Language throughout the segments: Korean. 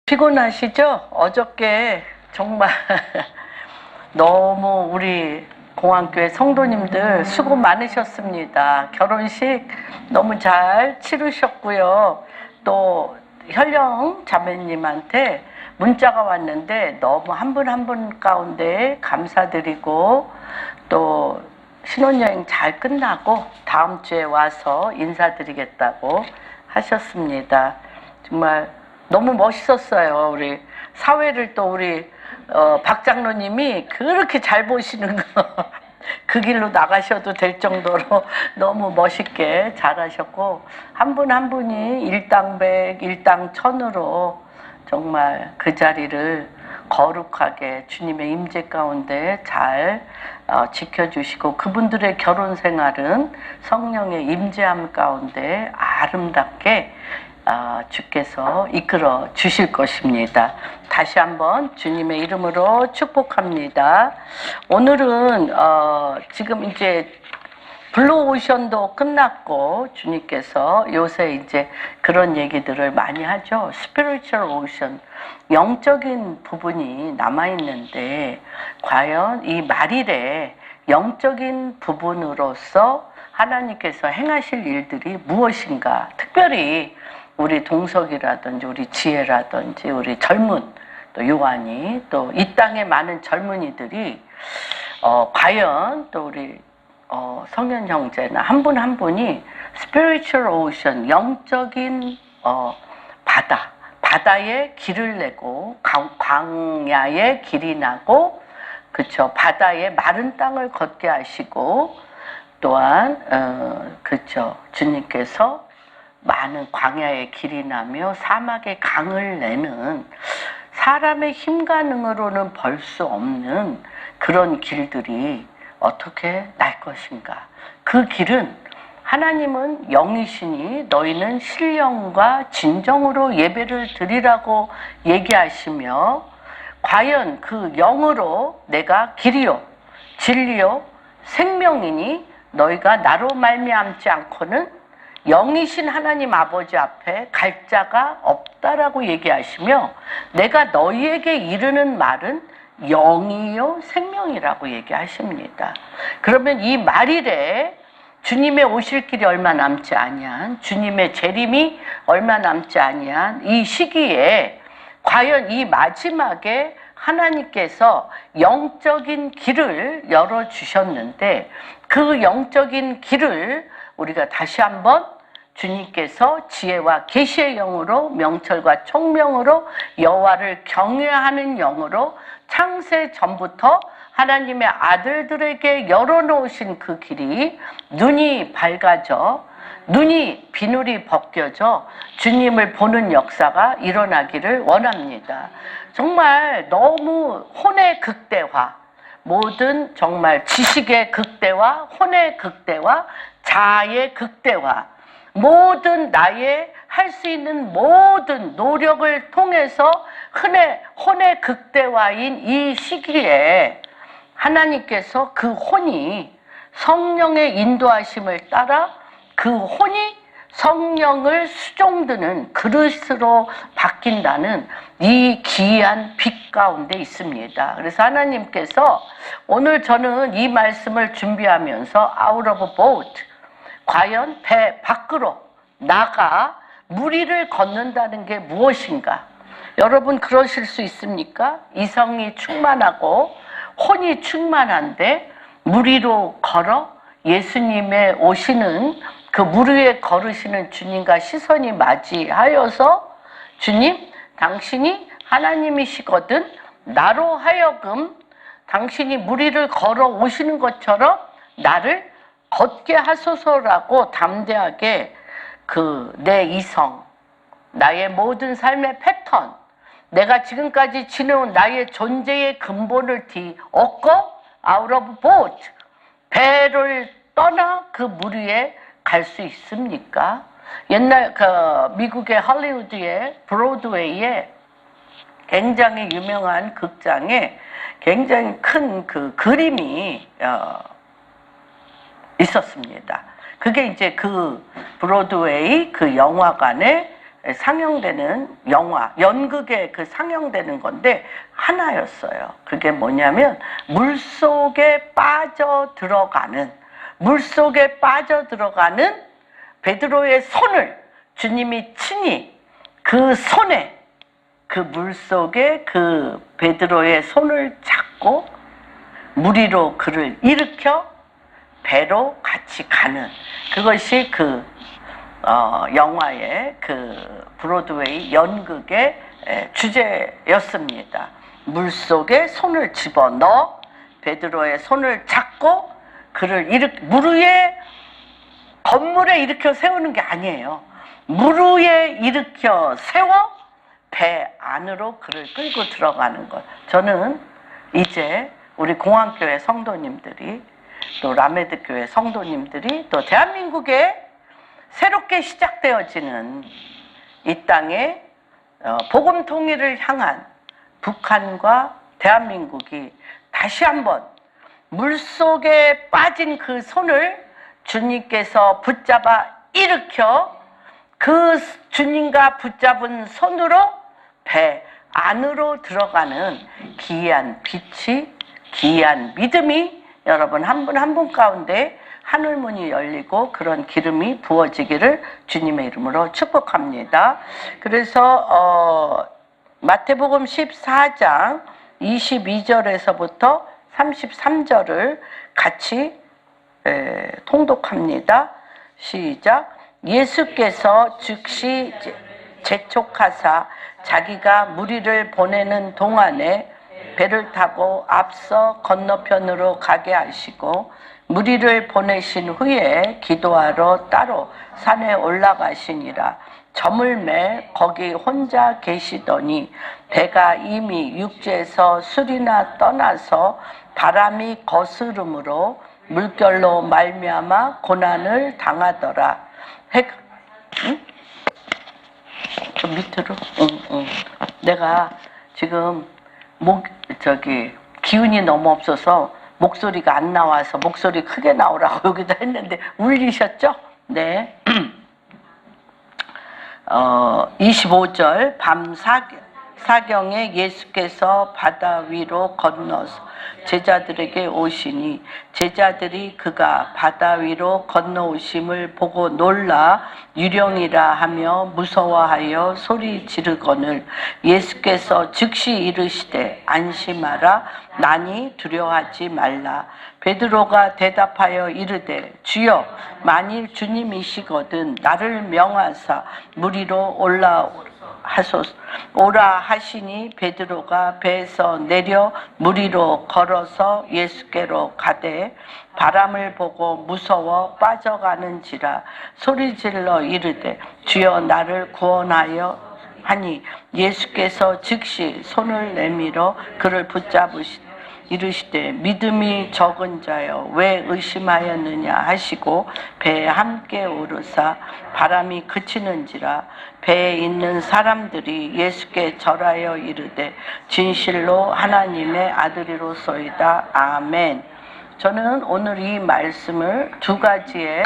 피곤하시죠? 어저께 정말 너무 우리 공안교회 성도님들 수고 많으셨습니다. 결혼식 너무 잘 치르셨고요. 또 현령 자매님한테 문자가 왔는데 너무 한 분 한 분 가운데 감사드리고, 또 신혼여행 잘 끝나고 다음 주에 와서 인사드리겠다고 하셨습니다. 정말 너무 멋있었어요. 우리 사회를 또 우리 박 장로님이 그렇게 잘 보시는 거 그 길로 나가셔도 될 정도로 너무 멋있게 잘하셨고, 한 분 한 분이 일당백 일당천으로 정말 그 자리를 거룩하게 주님의 임재 가운데 잘 지켜주시고, 그분들의 결혼 생활은 성령의 임재함 가운데 아름답게 주께서 이끌어 주실 것입니다. 다시 한번 주님의 이름으로 축복합니다. 오늘은 지금 이제 블루오션도 끝났고, 주님께서 요새 이제 그런 얘기들을 많이 하죠. 스피리추얼 오션, 영적인 부분이 남아있는데, 과연 이 말일에 영적인 부분으로서 하나님께서 행하실 일들이 무엇인가, 특별히 우리 동석이라든지 우리 지혜라든지 우리 젊은 또 요한이, 또 이 땅에 많은 젊은이들이 과연 또 우리 성현 형제나 한 분 한 분이 스피리추얼 오션, 영적인 바다에 길을 내고, 광야에 길이 나고, 그쵸, 바다에 마른 땅을 걷게 하시고, 또한 그쵸, 주님께서 많은 광야의 길이 나며 사막의 강을 내는, 사람의 힘과 능으로는 벌 수 없는 그런 길들이 어떻게 날 것인가. 그 길은 하나님은 영이시니 너희는 신령과 진정으로 예배를 드리라고 얘기하시며, 과연 그 영으로 내가 길이요 진리요 생명이니 너희가 나로 말미암지 않고는 영이신 하나님 아버지 앞에 갈 자가 없다라고 얘기하시며, 내가 너희에게 이르는 말은 영이요 생명이라고 얘기하십니다. 그러면 이 말일에 주님의 오실 길이 얼마 남지 아니한, 주님의 재림이 얼마 남지 아니한 이 시기에 과연 이 마지막에 하나님께서 영적인 길을 열어주셨는데, 그 영적인 길을 우리가 다시 한번 주님께서 지혜와 계시의 영으로, 명철과 총명으로, 여호와를 경외하는 영으로 창세 전부터 하나님의 아들들에게 열어놓으신 그 길이 눈이 밝아져, 눈이 비늘이 벗겨져 주님을 보는 역사가 일어나기를 원합니다. 정말 너무 혼의 극대화, 모든 정말 지식의 극대화, 혼의 극대화, 자아의 극대화, 모든 나의 할 수 있는 모든 노력을 통해서 혼의 극대화인 이 시기에 하나님께서 그 혼이 성령의 인도하심을 따라 그 혼이 성령을 수종드는 그릇으로 바뀐다는 이 기이한 빛 가운데 있습니다. 그래서 하나님께서 오늘 저는 이 말씀을 준비하면서 out of a boat, 과연 배 밖으로 나가 무리를 걷는다는 게 무엇인가? 여러분 그러실 수 있습니까? 이성이 충만하고 혼이 충만한데 무리로 걸어 예수님의 오시는 그 물 위에 걸으시는 주님과 시선이 맞이하여서, 주님 당신이 하나님이시거든 나로 하여금 당신이 무리를 걸어 오시는 것처럼 나를 걷게 하소서라고 담대하게 내 이성, 나의 모든 삶의 패턴, 내가 지금까지 지내온 나의 존재의 근본을 뒤엎고 out of boat, 배를 떠나 그 물 위에 갈 수 있습니까? 옛날 미국의 할리우드의 브로드웨이에 굉장히 유명한 극장에 굉장히 큰 그 그림이 있었습니다. 그게 이제 그 브로드웨이 그 영화관에 상영되는 영화, 연극에 그 상영되는 건데 하나였어요. 그게 뭐냐면 물속에 빠져들어가는 베드로의 손을 주님이 친히 그 손에 그 물속에 그 베드로의 손을 잡고 물 위로 그를 일으켜 배로 같이 가는 그것이 그 영화의 그 브로드웨이 연극의 주제였습니다. 물속에 손을 집어넣어 베드로의 손을 잡고 그를 물 위에 건물에 일으켜 세우는 게 아니에요. 물 위에 일으켜 세워 배 안으로 그를 끌고 들어가는 것. 저는 이제 우리 공항교회 성도님들이 또 라메드 교회 성도님들이 또 대한민국에 새롭게 시작되어지는 이 땅에 복음 통일을 향한 북한과 대한민국이 다시 한번 물속에 빠진 그 손을 주님께서 붙잡아 일으켜 그 주님과 붙잡은 손으로 배 안으로 들어가는 기이한 빛이, 기이한 믿음이 여러분 한 분 한 분 가운데 하늘문이 열리고 그런 기름이 부어지기를 주님의 이름으로 축복합니다. 그래서 마태복음 14장 22절에서부터 33절을 같이 통독합니다. 시작. 예수께서 즉시 재촉하사 자기가 무리를 보내는 동안에 배를 타고 앞서 건너편으로 가게 하시고 무리를 보내신 후에 기도하러 따로 산에 올라가시니라. 저물매 거기 혼자 계시더니 배가 이미 육지에서 술이나 떠나서 바람이 거스름으로 물결로 말미암아 고난을 당하더라. 응? 저 밑으로? 응. 내가 지금 기운이 너무 없어서 목소리가 안 나와서 목소리 크게 나오라고 여기다 했는데 울리셨죠? 네. 25절 밤 사경에 예수께서 바다 위로 건너서 제자들에게 오시니 제자들이 그가 바다 위로 건너오심을 보고 놀라 유령이라 하며 무서워하여 소리 지르거늘 예수께서 즉시 이르시되 안심하라 나니 두려워하지 말라. 베드로가 대답하여 이르되 주여 만일 주님이시거든 나를 명하사 물 위로 오라 하시니 베드로가 배에서 내려 물 위로 걸어서 예수께로 가되 바람을 보고 무서워 빠져가는지라 소리질러 이르되 주여 나를 구원하여 하니 예수께서 즉시 손을 내밀어 그를 붙잡으시되 이르시되 믿음이 적은 자여 왜 의심하였느냐 하시고 배에 함께 오르사 바람이 그치는지라 배에 있는 사람들이 예수께 절하여 이르되 진실로 하나님의 아들이로소이다. 아멘. 저는 오늘 이 말씀을 두 가지의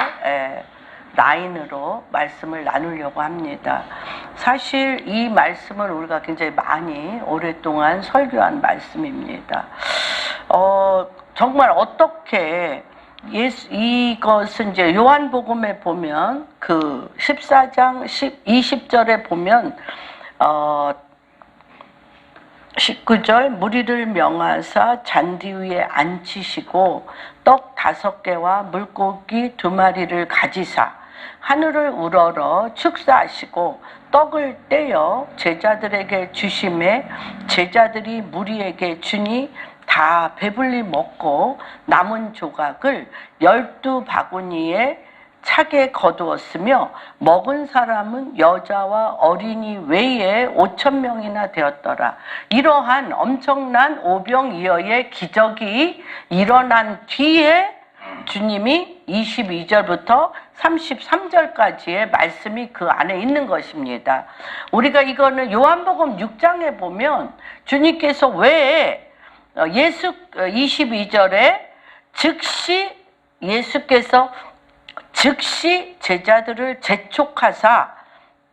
라인으로 말씀을 나누려고 합니다. 사실 이 말씀을 우리가 굉장히 많이 오랫동안 설교한 말씀입니다. 정말 어떻게 이것은 이제 요한복음에 보면 그 14장 20절에 보면 19절 무리를 명하사 잔디 위에 앉히시고 떡 5개와 물고기 2마리를 가지사 하늘을 우러러 축사하시고 떡을 떼어 제자들에게 주심에 제자들이 무리에게 주니 다 배불리 먹고 남은 조각을 12바구니에 차게 거두었으며 먹은 사람은 여자와 어린이 외에 5,000명이나 되었더라. 이러한 엄청난 오병이어의 기적이 일어난 뒤에 주님이 22절부터 33절까지의 말씀이 그 안에 있는 것입니다. 우리가 이거는 요한복음 6장에 보면 주님께서 왜 22절에 예수께서 즉시 제자들을 재촉하사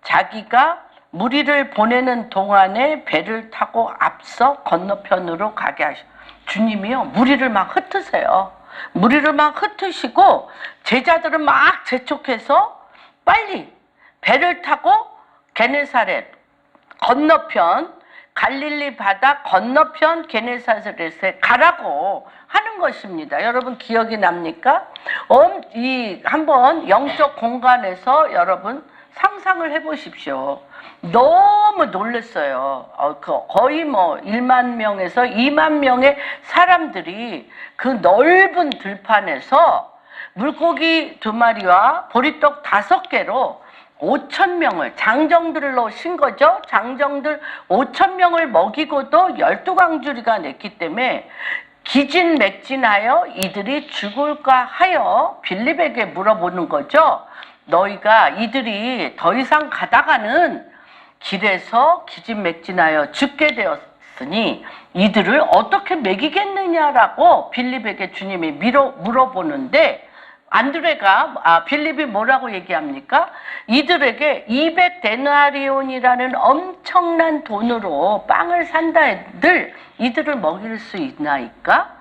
자기가 무리를 보내는 동안에 배를 타고 앞서 건너편으로 가게 하셔. 주님이요, 무리를 막 흩으세요. 무리를 막 흩으시고 제자들은 막 재촉해서 빨리 배를 타고 게네사렛 건너편, 갈릴리 바다 건너편 게네사렛에 가라고 하는 것입니다. 여러분 기억이 납니까? 한번 영적 공간에서 여러분 상상을 해보십시오. 너무 놀랐어요. 거의 뭐 1만 명에서 2만 명의 사람들이 그 넓은 들판에서 물고기 2마리와 보리떡 5개로 5,000명을 장정들로 신 거죠. 장정들 5,000명을 먹이고도 12광주리가 냈기 때문에 기진맥진하여 이들이 죽을까 하여 빌립에게 물어보는 거죠. 너희가 이들이 더 이상 가다가는 길에서 기진맥진하여 죽게 되었으니 이들을 어떻게 먹이겠느냐라고 빌립에게 주님이 물어보는데 빌립이 뭐라고 얘기합니까? 이들에게 200데나리온이라는 엄청난 돈으로 빵을 산다 해들 이들을 먹일 수 있나이까?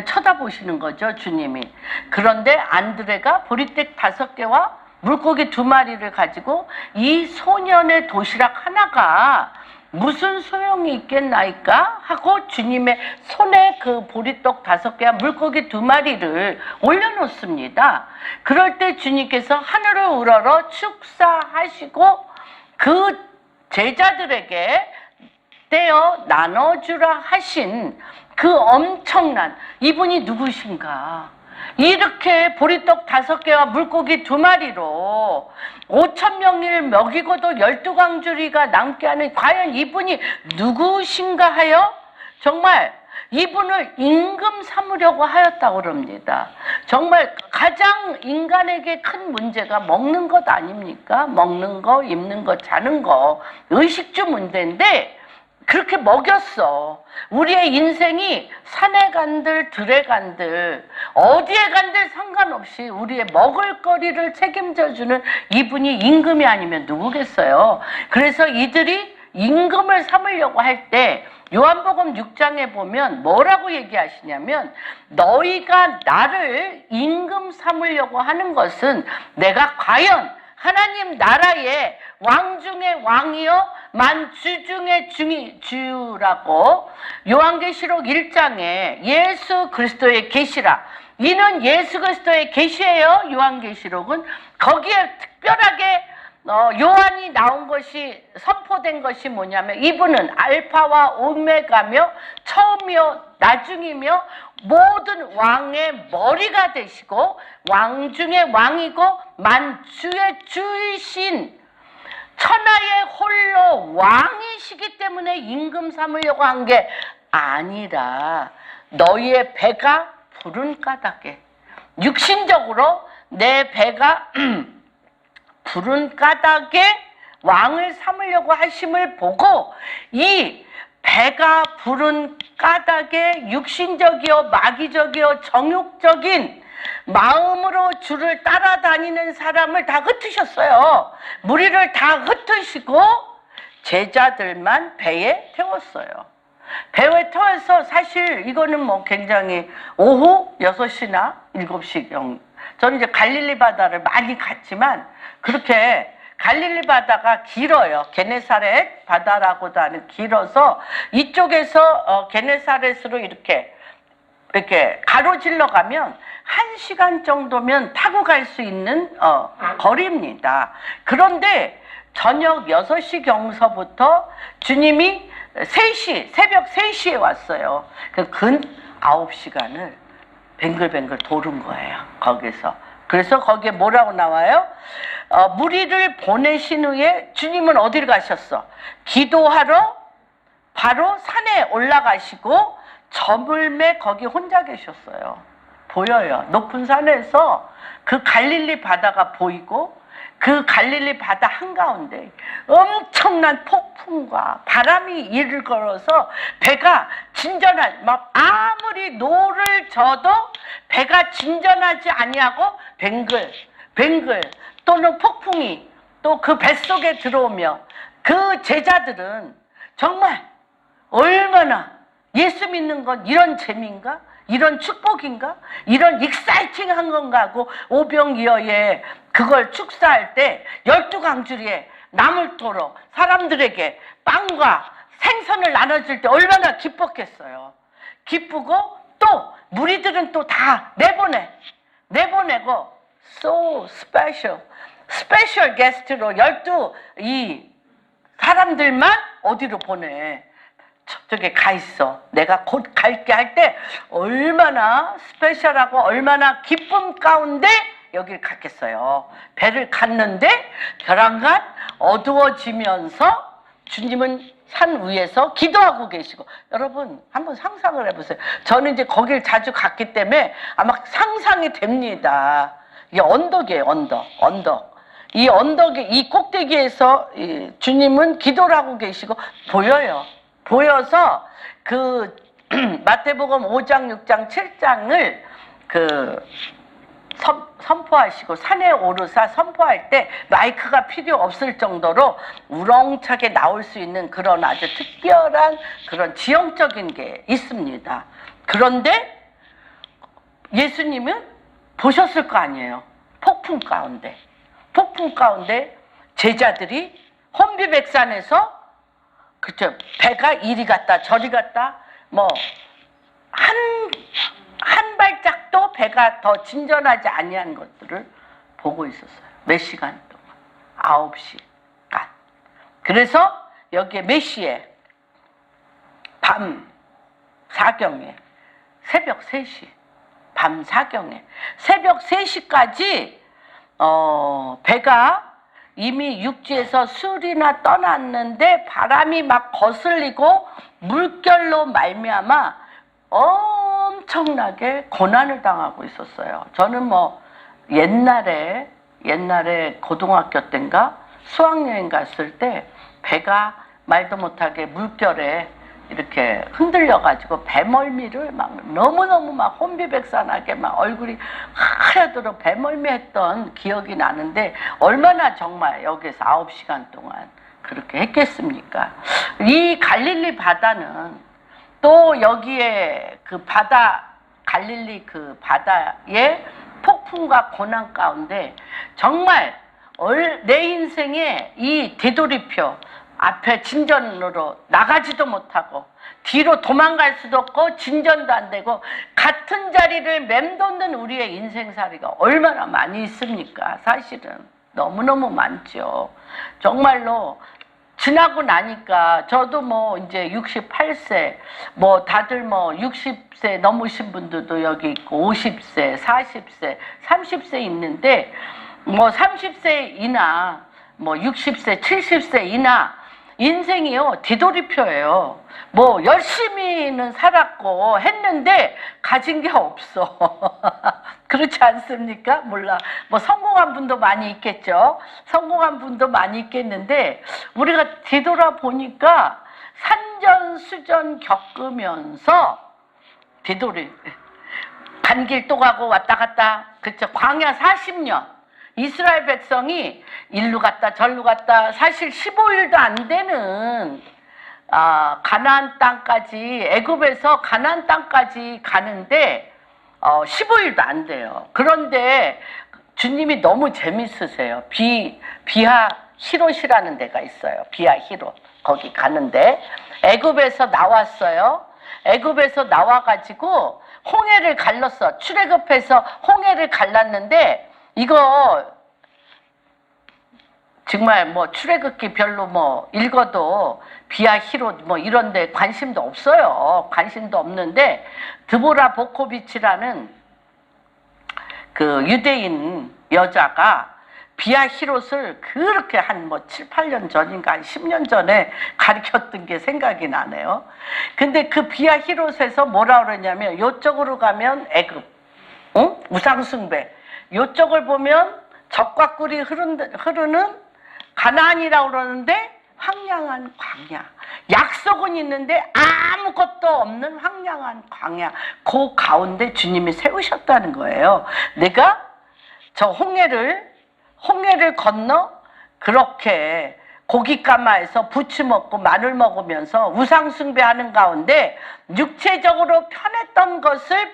쳐다보시는 거죠, 주님이. 그런데 안드레가 보리떡 5개와 물고기 2마리를 가지고 이 소년의 도시락 하나가 무슨 소용이 있겠나이까? 하고 주님의 손에 그 보리떡 5개와 물고기 2마리를 올려놓습니다. 그럴 때 주님께서 하늘을 우러러 축사하시고 그 제자들에게 떼어 나눠주라 하신 그 엄청난 이분이 누구신가? 이렇게 보리떡 5개와 물고기 2마리로 5,000명을 먹이고도 12광주리가 남게 하는 과연 이분이 누구신가 하여 정말 이분을 임금 삼으려고 하였다고 그럽니다. 정말 가장 인간에게 큰 문제가 먹는 것 아닙니까? 먹는 거, 입는 거, 자는 거, 의식주 문제인데 그렇게 먹였어. 우리의 인생이 산에 간들 들에 간들 어디에 간들 상관없이 우리의 먹을거리를 책임져주는 이분이 임금이 아니면 누구겠어요. 그래서 이들이 임금을 삼으려고 할 때 요한복음 6장에 보면 뭐라고 얘기하시냐면 너희가 나를 임금 삼으려고 하는 것은 내가 과연 하나님 나라의 왕 중의 왕이요 만주 중의 주라고 요한계시록 1장에 예수 그리스도의 계시라. 이는 예수 그리스도의 계시예요. 요한계시록은 거기에 특별하게 요한이 나온 것이 선포된 것이 뭐냐면 이분은 알파와 오메가며 처음이요 나중이며 모든 왕의 머리가 되시고 왕 중의 왕이고 만주의 주이신 천하의 홀로 왕이시기 때문에 임금 삼으려고 한 게 아니라 너희의 배가 부른 까닭에 육신적으로 내 배가 부른 까닭에 왕을 삼으려고 하심을 보고 이 배가 부른 까닭에 육신적이요 마귀적이요 정욕적인 마음으로 주를 따라다니는 사람을 다 흩으셨어요. 무리를 다 흩으시고 제자들만 배에 태웠어요. 배에 태워서 사실 이거는 뭐 굉장히 오후 6시나 7시경 저는 이제 갈릴리 바다를 많이 갔지만 그렇게 갈릴리 바다가 길어요. 게네사렛 바다라고도 하는 길어서 이쪽에서 게네사렛으로 이렇게 가로질러 가면 1시간 정도면 타고 갈 수 있는 거리입니다. 그런데 저녁 6시경서부터 주님이 새벽 3시에 왔어요. 근 9시간을 뱅글뱅글 도는 거예요. 거기서. 그래서 거기에 뭐라고 나와요? 무리를 보내신 후에 주님은 어디를 가셨어? 기도하러 바로 산에 올라가시고 저물매 거기 혼자 계셨어요. 보여요. 높은 산에서 그 갈릴리 바다가 보이고 그 갈릴리 바다 한가운데 엄청난 폭풍과 바람이 이를 걸어서 배가 막 아무리 노를 져도 배가 진전하지 아니하고 뱅글 또는 폭풍이 또 그 뱃속에 들어오며 그 제자들은 정말 얼마나 예수 믿는 건 이런 재미인가? 이런 축복인가? 이런 익사이팅한 건가 하고 오병이어의 그걸 축사할 때 12강주리에 나물도록 사람들에게 빵과 생선을 나눠줄 때 얼마나 기뻤겠어요. 기쁘고 또 무리들은 또 다 내보내고 so 스페셜 게스트로 12 사람들만 어디로 보내? 저쪽에 가 있어. 내가 곧 갈게 할 때 얼마나 스페셜하고 얼마나 기쁨 가운데 여길 갔겠어요. 배를 갔는데 벼랑간 어두워지면서 주님은 산 위에서 기도하고 계시고, 여러분 한번 상상을 해보세요. 저는 이제 거길 자주 갔기 때문에 아마 상상이 됩니다. 이게 언덕이에요. 언덕. 이 언덕의 이 꼭대기에서 주님은 기도를 하고 계시고 보여서 그 마태복음 5장, 6장, 7장을 그 선포하시고 산에 오르사 선포할 때 마이크가 필요 없을 정도로 우렁차게 나올 수 있는 그런 아주 특별한 그런 지형적인 게 있습니다. 그런데 예수님은 보셨을 거 아니에요. 폭풍 가운데 제자들이 혼비백산에서 그쵸, 배가 이리 갔다 저리 갔다 뭐 한 발짝도 배가 더 진전하지 아니한 것들을 보고 있었어요. 몇 시간 동안 9시간. 그래서 여기에 몇 시에 밤 4경에 새벽 3시 밤 4경에 새벽 3시까지 배가 이미 육지에서 술이나 떠났는데 바람이 막 거슬리고 물결로 말미암아 엄청나게 고난을 당하고 있었어요. 저는 뭐 옛날에 고등학교 때인가 수학여행 갔을 때 배가 말도 못하게 물결에 이렇게 흔들려가지고 배멀미를 막 너무너무 막 혼비백산하게 막 얼굴이 하얗도록 배멀미 했던 기억이 나는데 얼마나 정말 여기서 9시간 동안 그렇게 했겠습니까? 이 갈릴리 바다는 또 여기에 그 바다, 갈릴리 그 바다의 폭풍과 고난 가운데 정말 내 인생에 이 되돌이표 앞에 진전으로 나가지도 못하고 뒤로 도망갈 수도 없고 진전도 안 되고 같은 자리를 맴도는 우리의 인생살이가 얼마나 많이 있습니까? 사실은 너무너무 많죠. 정말로 지나고 나니까 저도 뭐 이제 68세 뭐 다들 뭐 60세 넘으신 분들도 여기 있고 50세, 40세, 30세 있는데 뭐 30세이나 뭐 60세, 70세이나 인생이요 뒤돌이표예요. 뭐 열심히는 살았고 했는데 가진 게 없어. 그렇지 않습니까? 몰라. 뭐 성공한 분도 많이 있겠죠. 성공한 분도 많이 있겠는데 우리가 뒤돌아보니까 산전수전 겪으면서 간 길 또 가고 왔다 갔다. 그쵸. 광야 40년. 이스라엘 백성이 일로 갔다 절로 갔다 사실 15일도 안 되는 가나안 땅까지 애굽에서 가나안 땅까지 가는데 15일도 안 돼요. 그런데 주님이 너무 재밌으세요. 비하 히롯이라는 데가 있어요. 비하 히롯 거기 가는데 애굽에서 나왔어요. 애굽에서 나와가지고 홍해를 갈랐어. 출애굽해서 홍해를 갈랐는데 이거 정말 뭐 출애굽기 별로 뭐 읽어도 비하 히롯 뭐 이런 데 관심도 없어요. 관심도 없는데 드보라 보코비치라는 그 유대인 여자가 비하 히롯을 그렇게 한 뭐 7, 8년 전인가 한 10년 전에 가르쳤던 게 생각이 나네요. 근데 그 비하 히롯에서 뭐라 그러냐면 요쪽으로 가면 애굽, 응? 우상숭배. 요쪽을 보면 적과 꿀이 흐르는 가나안이라고 그러는데 황량한 광야. 약속은 있는데 아무것도 없는 황량한 광야. 그 가운데 주님이 세우셨다는 거예요. 내가 저 홍해를 건너 그렇게 고깃가마에서 부추 먹고 마늘 먹으면서 우상숭배하는 가운데 육체적으로 편했던 것을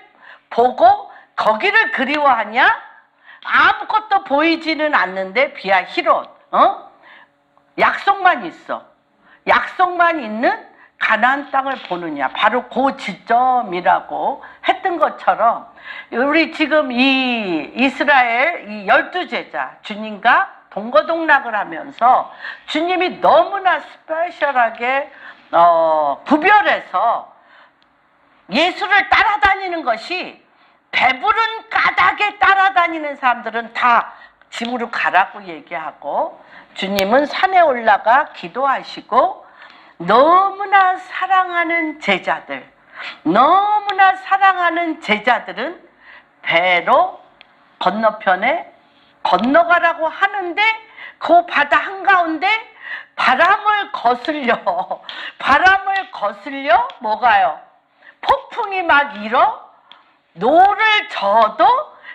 보고 거기를 그리워하냐? 아무것도 보이지는 않는데 비아 히롯, 약속만 있어. 약속만 있는 가나안 땅을 보느냐. 바로 그 지점이라고 했던 것처럼 우리 지금 이 이스라엘 이 12제자 주님과 동거동락을 하면서 주님이 너무나 스페셜하게 구별해서 예수를 따라다니는 것이 배부른 까닭에 따라다니는 사람들은 다 집으로 가라고 얘기하고 주님은 산에 올라가 기도하시고 너무나 사랑하는 제자들은 배로 건너편에 건너가라고 하는데 그 바다 한가운데 바람을 거슬려 뭐가요? 폭풍이 막 일어 노를 저어도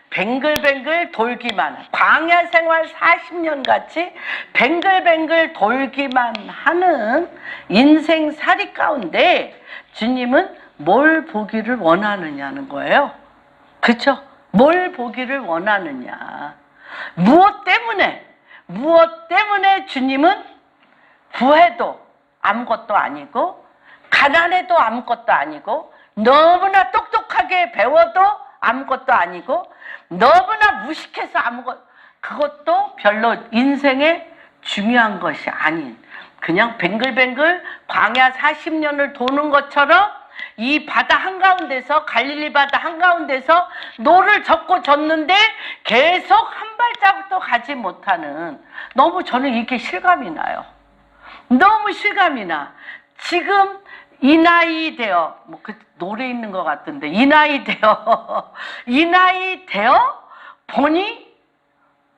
뱅글뱅글 돌기만 광야 생활 40년 같이 뱅글뱅글 돌기만 하는 인생살이 가운데 주님은 뭘 보기를 원하느냐는 거예요. 그렇죠? 뭘 보기를 원하느냐. 무엇 때문에 주님은 부해도 아무것도 아니고 가난해도 아무것도 아니고 너무나 똑똑하게 배워도 아무것도 아니고 너무나 무식해서 그것도 별로 인생에 중요한 것이 아닌 그냥 뱅글뱅글 광야 40년을 도는 것처럼 이 바다 한가운데서 갈릴리 바다 한가운데서 노를 젓고 졌는데 계속 한 발자국도 가지 못하는 너무 저는 이게 실감이 나요. 너무 실감이 나. 지금 이 나이 되어 그 노래 있는 것 같은데 이 나이 되어 보니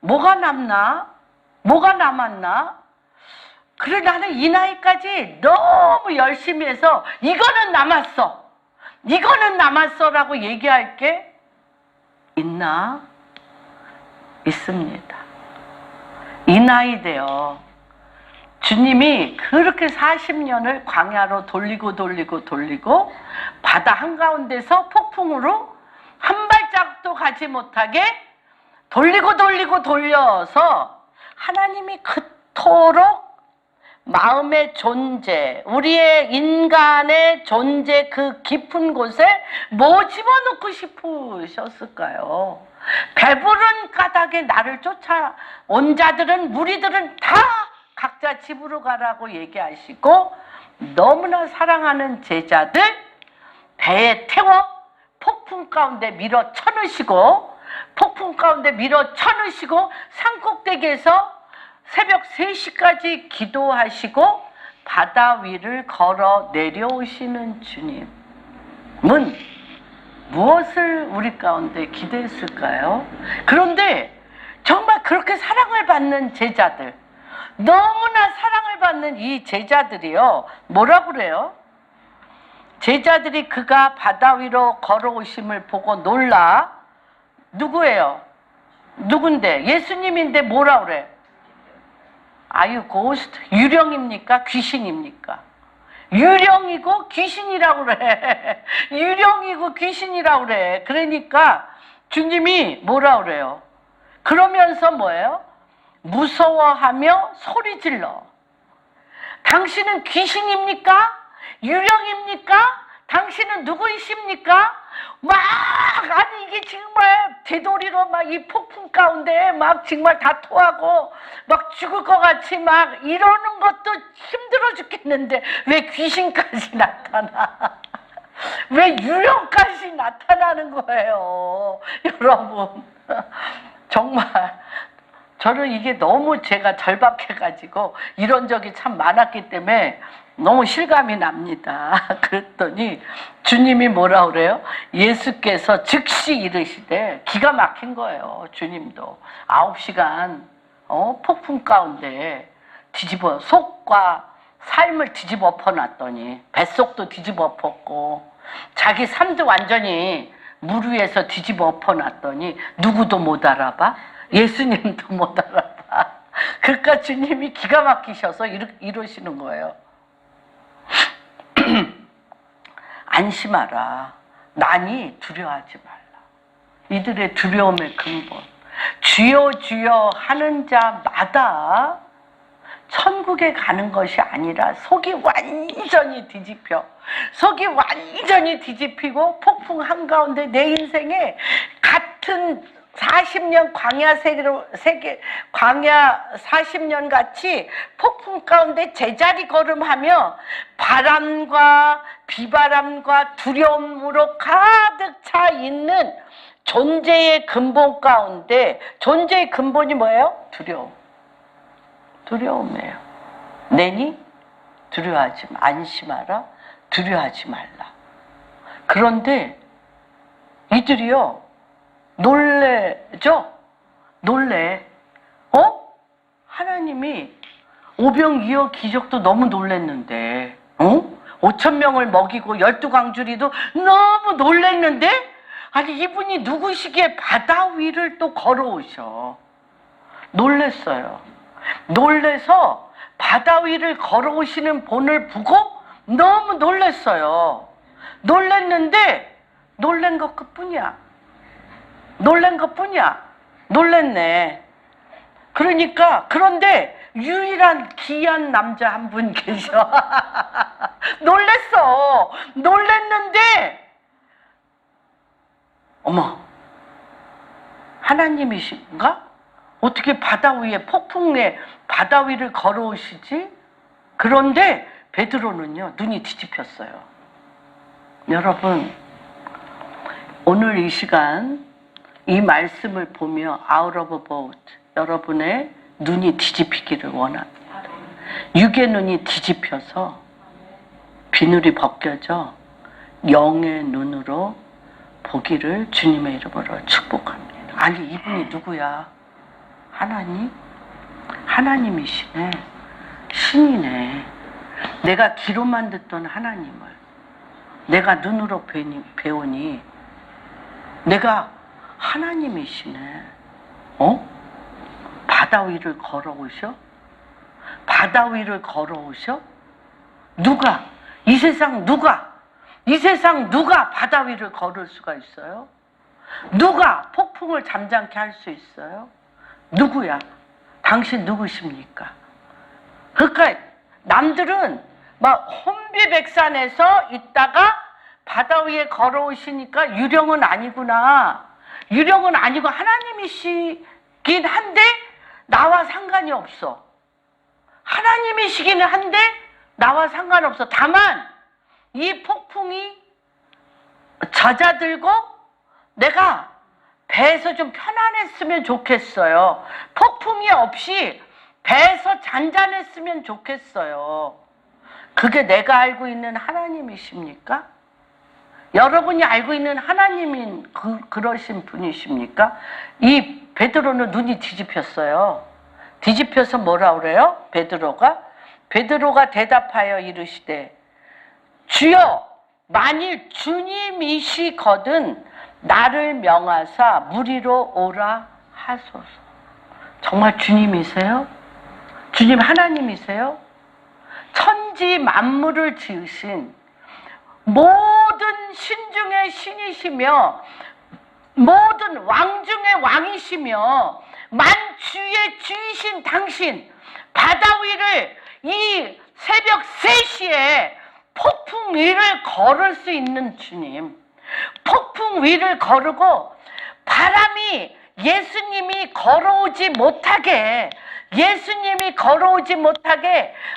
뭐가 남았나? 그래 나는 이 나이까지 너무 열심히 해서 이거는 남았어라고 얘기할 게 있나? 있습니다. 이 나이 되어 주님이 그렇게 40년을 광야로 돌리고 바다 한가운데서 폭풍으로 한 발짝도 가지 못하게 돌려서 하나님이 그토록 마음의 존재, 우리의 인간의 존재 그 깊은 곳에 뭐 집어넣고 싶으셨을까요? 배부른 까닭에 나를 쫓아온 자들은 무리들은 다 각자 집으로 가라고 얘기하시고 너무나 사랑하는 제자들 배에 태워 폭풍 가운데 밀어 쳐넣으시고 산꼭대기에서 새벽 3시까지 기도하시고 바다 위를 걸어 내려오시는 주님은 무엇을 우리 가운데 기대했을까요? 그런데 정말 그렇게 사랑을 받는 제자들 너무나 사랑을 받는 이 제자들이요. 뭐라고 그래요? 제자들이 그가 바다 위로 걸어오심을 보고 놀라. 누구예요? 누군데? 예수님인데 뭐라 그래? 아유 고스트. 유령입니까? 귀신입니까? 유령이고 귀신이라고 그래. 유령이고 귀신이라고 그래. 그러니까 주님이 뭐라 그래요? 그러면서 뭐예요? 무서워하며 소리 질러. 당신은 귀신입니까? 유령입니까? 당신은 누구이십니까? 아니 이게 정말 되도리로 막 이 폭풍 가운데 막 정말 다 토하고 막 죽을 것 같이 막 이러는 것도 힘들어 죽겠는데 왜 귀신까지 나타나? 왜 유령까지 나타나는 거예요? 여러분 정말 저는 이게 너무 제가 절박해가지고 이런 적이 참 많았기 때문에 너무 실감이 납니다. 그랬더니 주님이 뭐라 그래요? 예수께서 즉시 이르시되 기가 막힌 거예요. 주님도 9시간 폭풍 가운데 속과 삶을 뒤집어 엎어놨더니 뱃속도 뒤집어 엎었고 자기 삶도 완전히 물 위에서 뒤집어 엎어놨더니 누구도 못 알아봐? 예수님도 못 알아봐. 그러니까 주님이 기가 막히셔서 이러시는 거예요. 안심하라. 나니 두려워하지 말라. 이들의 두려움의 근본. 주여 주여 하는 자마다 천국에 가는 것이 아니라 속이 완전히 뒤집혀. 속이 완전히 뒤집히고 폭풍 한가운데 내 인생에 같은 40년 광야 40년 같이 폭풍 가운데 제자리 걸음하며 바람과 비바람과 두려움으로 가득 차 있는 존재의 근본 가운데, 존재의 근본이 뭐예요? 두려움이에요. 내니 두려워하지 마. 안심하라. 두려워하지 말라. 그런데 이들이요 놀래죠? 놀래. 하나님이 오병이어 기적도 너무 놀랬는데 5,000명을 먹이고 12광주리도 너무 놀랬는데 아니 이분이 누구시기에 바다 위를 또 걸어오셔. 놀랬어요. 놀래서 바다 위를 걸어오시는 본을 보고 너무 놀랬어요. 놀랬는데 놀란 것 끝뿐이야. 놀랬네. 그러니까 그런데 유일한 귀한 남자 한 분 계셔. 놀랬는데 어머, 하나님이신가? 어떻게 바다 위에 폭풍에 바다 위를 걸어오시지? 그런데 베드로는요 눈이 뒤집혔어요. 여러분, 오늘 이 시간 이 말씀을 보며 out of a boat 여러분의 눈이 뒤집히기를 원합니다. 육의 눈이 뒤집혀서 비늘이 벗겨져 영의 눈으로 보기를 주님의 이름으로 축복합니다. 아니 이분이 누구야? 하나님이시네. 신이네. 내가 귀로만 듣던 하나님을 내가 눈으로 배우니 내가 하나님이시네. 바다 위를 걸어오셔? 누가? 이 세상 누가 바다 위를 걸을 수가 있어요? 누가 폭풍을 잠잠케 할 수 있어요? 누구야? 당신 누구십니까? 그러니까 남들은 막 혼비백산에서 있다가 바다 위에 걸어오시니까 유령은 아니구나. 유령은 아니고 하나님이시긴 한데 나와 상관이 없어. 하나님이시기는 한데 나와 상관없어. 다만 이 폭풍이 잦아들고 내가 배에서 좀 편안했으면 좋겠어요. 폭풍이 없이 배에서 잔잔했으면 좋겠어요. 그게 내가 알고 있는 하나님이십니까? 여러분이 알고 있는 하나님인 그러신 분이십니까? 이 베드로는 눈이 뒤집혔어요. 뒤집혀서 뭐라 그래요? 베드로가 대답하여 이르시되 주여 만일 주님이시거든 나를 명하사 물 위로 오라 하소서. 정말 주님이세요? 주님 하나님이세요? 천지 만물을 지으신 모든 신 중의 신이시며 모든 왕 중의 왕이시며 만주의 주이신 당신, 바다 위를 이 새벽 3시에 폭풍 위를 걸을 수 있는 주님, 폭풍 위를 거르고 바람이 예수님이 걸어오지 못하게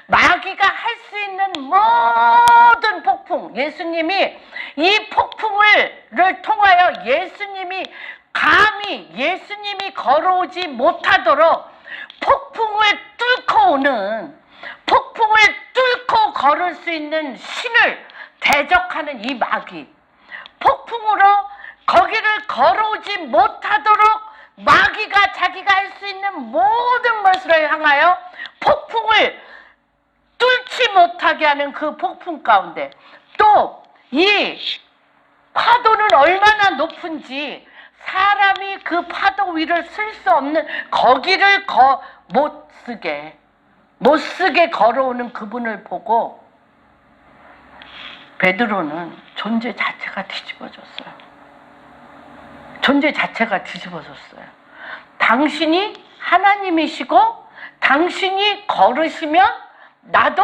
마귀가 할 수 있는 모든 폭풍, 예수님이 이 폭풍을 통하여 예수님이 걸어오지 못하도록 폭풍을 뚫고 걸을 수 있는 신을 대적하는 이 마귀, 폭풍으로 거기를 걸어오지 못하도록 마귀가 자기가 할 수 있는 모든 것을 향하여 폭풍을 뚫지 못하게 하는 그 폭풍 가운데 또 이 파도는 얼마나 높은지 사람이 그 파도 위를 쓸 수 없는 거기를 못 쓰게 걸어오는 그분을 보고 베드로는 존재 자체가 뒤집어졌어요. 존재 자체가 뒤집어졌어요. 당신이 하나님이시고 당신이 걸으시면 나도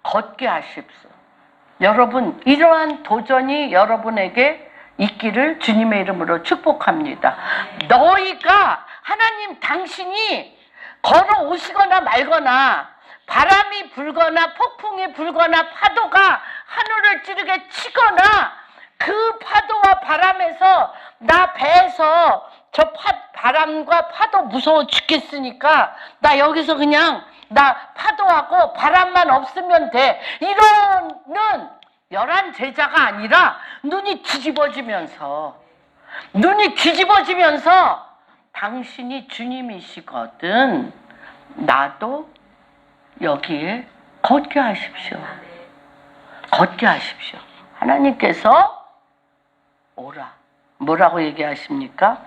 걷게 하십시오. 여러분, 이러한 도전이 여러분에게 있기를 주님의 이름으로 축복합니다. 너희가 하나님 당신이 걸어오시거나 말거나 바람이 불거나 폭풍이 불거나 파도가 하늘을 찌르게 치거나 그 파도와 바람에서 나 배에서 저 바람과 파도 무서워 죽겠으니까 나 여기서 그냥 나 파도하고 바람만 없으면 돼. 이러는 11 제자가 아니라 눈이 뒤집어지면서 당신이 주님이시거든 나도 여기에 걷게 하십시오. 걷게 하십시오. 하나님께서 오라. 뭐라고 얘기하십니까?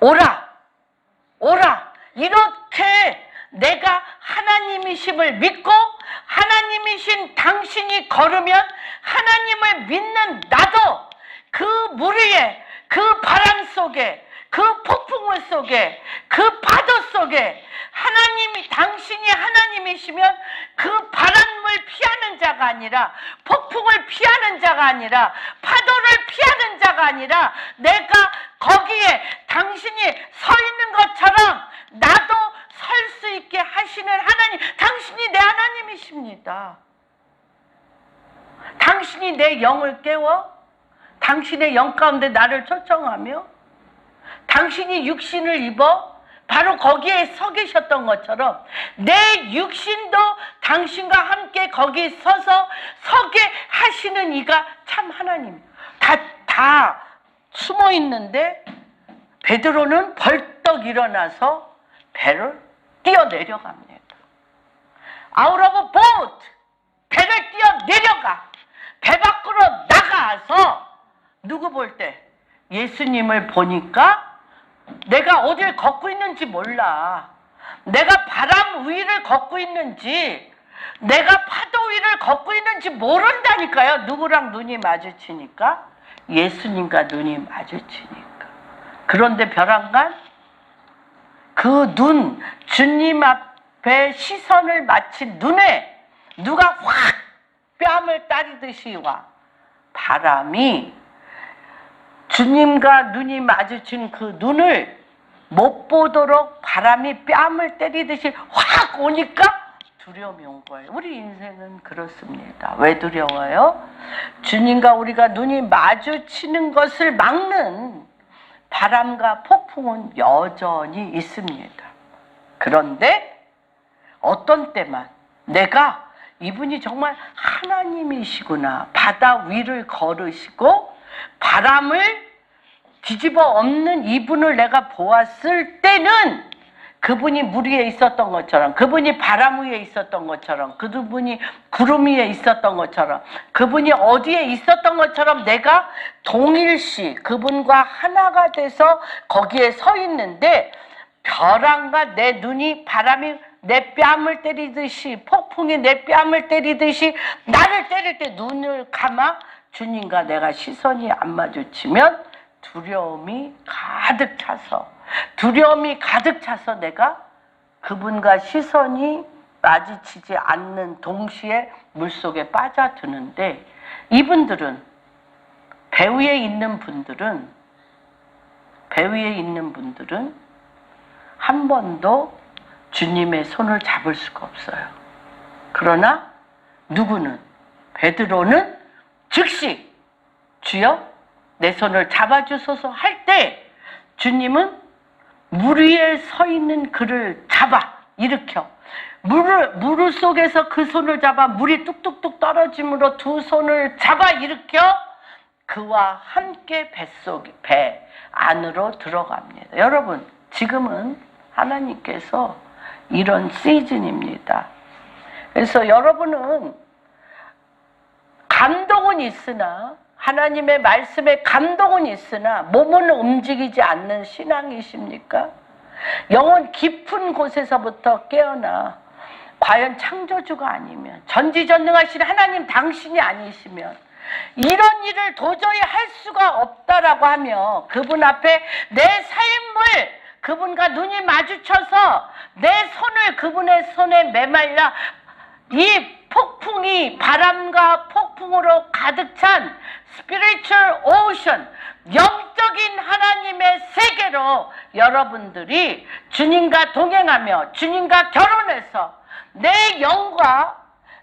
오라. 이렇게 내가 하나님이심을 믿고 하나님이신 당신이 걸으면 하나님을 믿는 나도 그 물 위에 그 바람 속에 그 폭풍 속에 그 파도 속에 당신이 하나님이시면 그 바람을 피하는 자가 아니라 폭풍을 피하는 자가 아니라 파도를 피하는 자가 아니라 내가 거기에 당신이 서 있는 것처럼 나도 설 수 있게 하시는 하나님, 당신이 내 하나님이십니다. 당신이 내 영을 깨워 당신의 영 가운데 나를 초청하며 당신이 육신을 입어 바로 거기에 서 계셨던 것처럼 내 육신도 당신과 함께 거기 서서 서게 하시는 이가 참 하나님. 다 숨어 있는데 베드로는 벌떡 일어나서 배를 뛰어내려갑니다. Out of a boat! 배를 뛰어내려가. 배 밖으로 나가서 누구 볼 때? 예수님을 보니까 내가 어딜 걷고 있는지 몰라. 내가 바람 위를 걷고 있는지 내가 파도 위를 걷고 있는지 모른다니까요. 누구랑 눈이 마주치니까? 예수님과 눈이 마주치니까. 그런데 벼랑간 그 눈, 주님 앞에 시선을 마친 눈에 누가 확 뺨을 따리듯이 와. 바람이 주님과 눈이 마주친 그 눈을 못 보도록 바람이 뺨을 때리듯이 확 오니까 두려움이 온 거예요. 우리 인생은 그렇습니다. 왜 두려워요? 주님과 우리가 눈이 마주치는 것을 막는 바람과 폭풍은 여전히 있습니다. 그런데 어떤 때만 내가 이분이 정말 하나님이시구나. 바다 위를 걸으시고 바람을 뒤집어 엎는 이분을 내가 보았을 때는 그분이 물 위에 있었던 것처럼, 그분이 바람 위에 있었던 것처럼, 그분이 구름 위에 있었던 것처럼, 그분이 어디에 있었던 것처럼 내가 동일시 그분과 하나가 돼서 거기에 서 있는데 벼랑과 내 눈이 바람이 내 뺨을 때리듯이 폭풍이 내 뺨을 때리듯이 나를 때릴 때 눈을 감아 주님과 내가 시선이 안 마주치면 두려움이 가득 차서 내가 그분과 시선이 마주치지 않는 동시에 물속에 빠져드는데 이분들은 배 위에 있는 분들은 한 번도 주님의 손을 잡을 수가 없어요. 그러나 누구는 베드로는 즉시 주여 내 손을 잡아주소서 할 때 주님은 물 위에 서 있는 그를 잡아 일으켜 물 속에서 그 손을 잡아 물이 뚝뚝뚝 떨어짐으로 두 손을 잡아 일으켜 그와 함께 배 안으로 들어갑니다. 여러분 지금은 하나님께서 이런 시즌입니다. 그래서 여러분은 감동은 있으나 하나님의 말씀에 감동은 있으나 몸은 움직이지 않는 신앙이십니까? 영혼 깊은 곳에서부터 깨어나 과연 창조주가 아니면, 전지전능하신 하나님 당신이 아니시면 이런 일을 도저히 할 수가 없다라고 하며 그분 앞에 내 삶을 그분과 눈이 마주쳐서 내 손을 그분의 손에 매말라 이 폭풍이 바람과 폭풍으로 가득 찬 spiritual ocean, 영적인 하나님의 세계로 여러분들이 주님과 동행하며 주님과 결혼해서 내 영과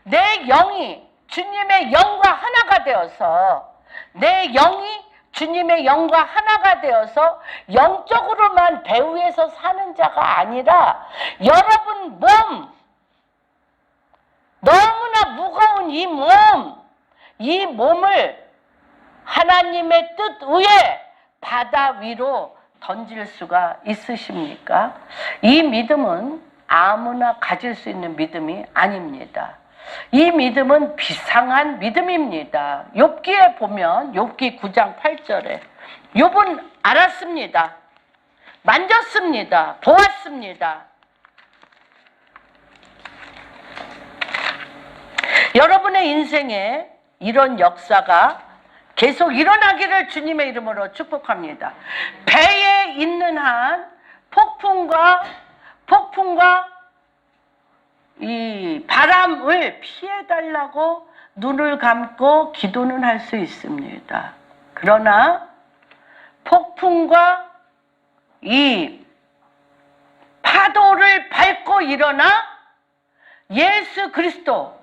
내 영이 주님의 영과 하나가 되어서 내 영이 주님의 영과 하나가 되어서 영적으로만 배후에서 사는 자가 아니라 여러분 몸, 너무나 무거운 이 몸을 하나님의 뜻 위에 바다 위로 던질 수가 있으십니까? 이 믿음은 아무나 가질 수 있는 믿음이 아닙니다. 이 믿음은 비상한 믿음입니다. 욥기에 보면 욥기 9장 8절에 욥은 알았습니다. 만졌습니다. 보았습니다. 여러분의 인생에 이런 역사가 계속 일어나기를 주님의 이름으로 축복합니다. 배에 있는 한 폭풍과 이 바람을 피해달라고 눈을 감고 기도는 할 수 있습니다. 그러나 폭풍과 이 파도를 밟고 일어나 예수 그리스도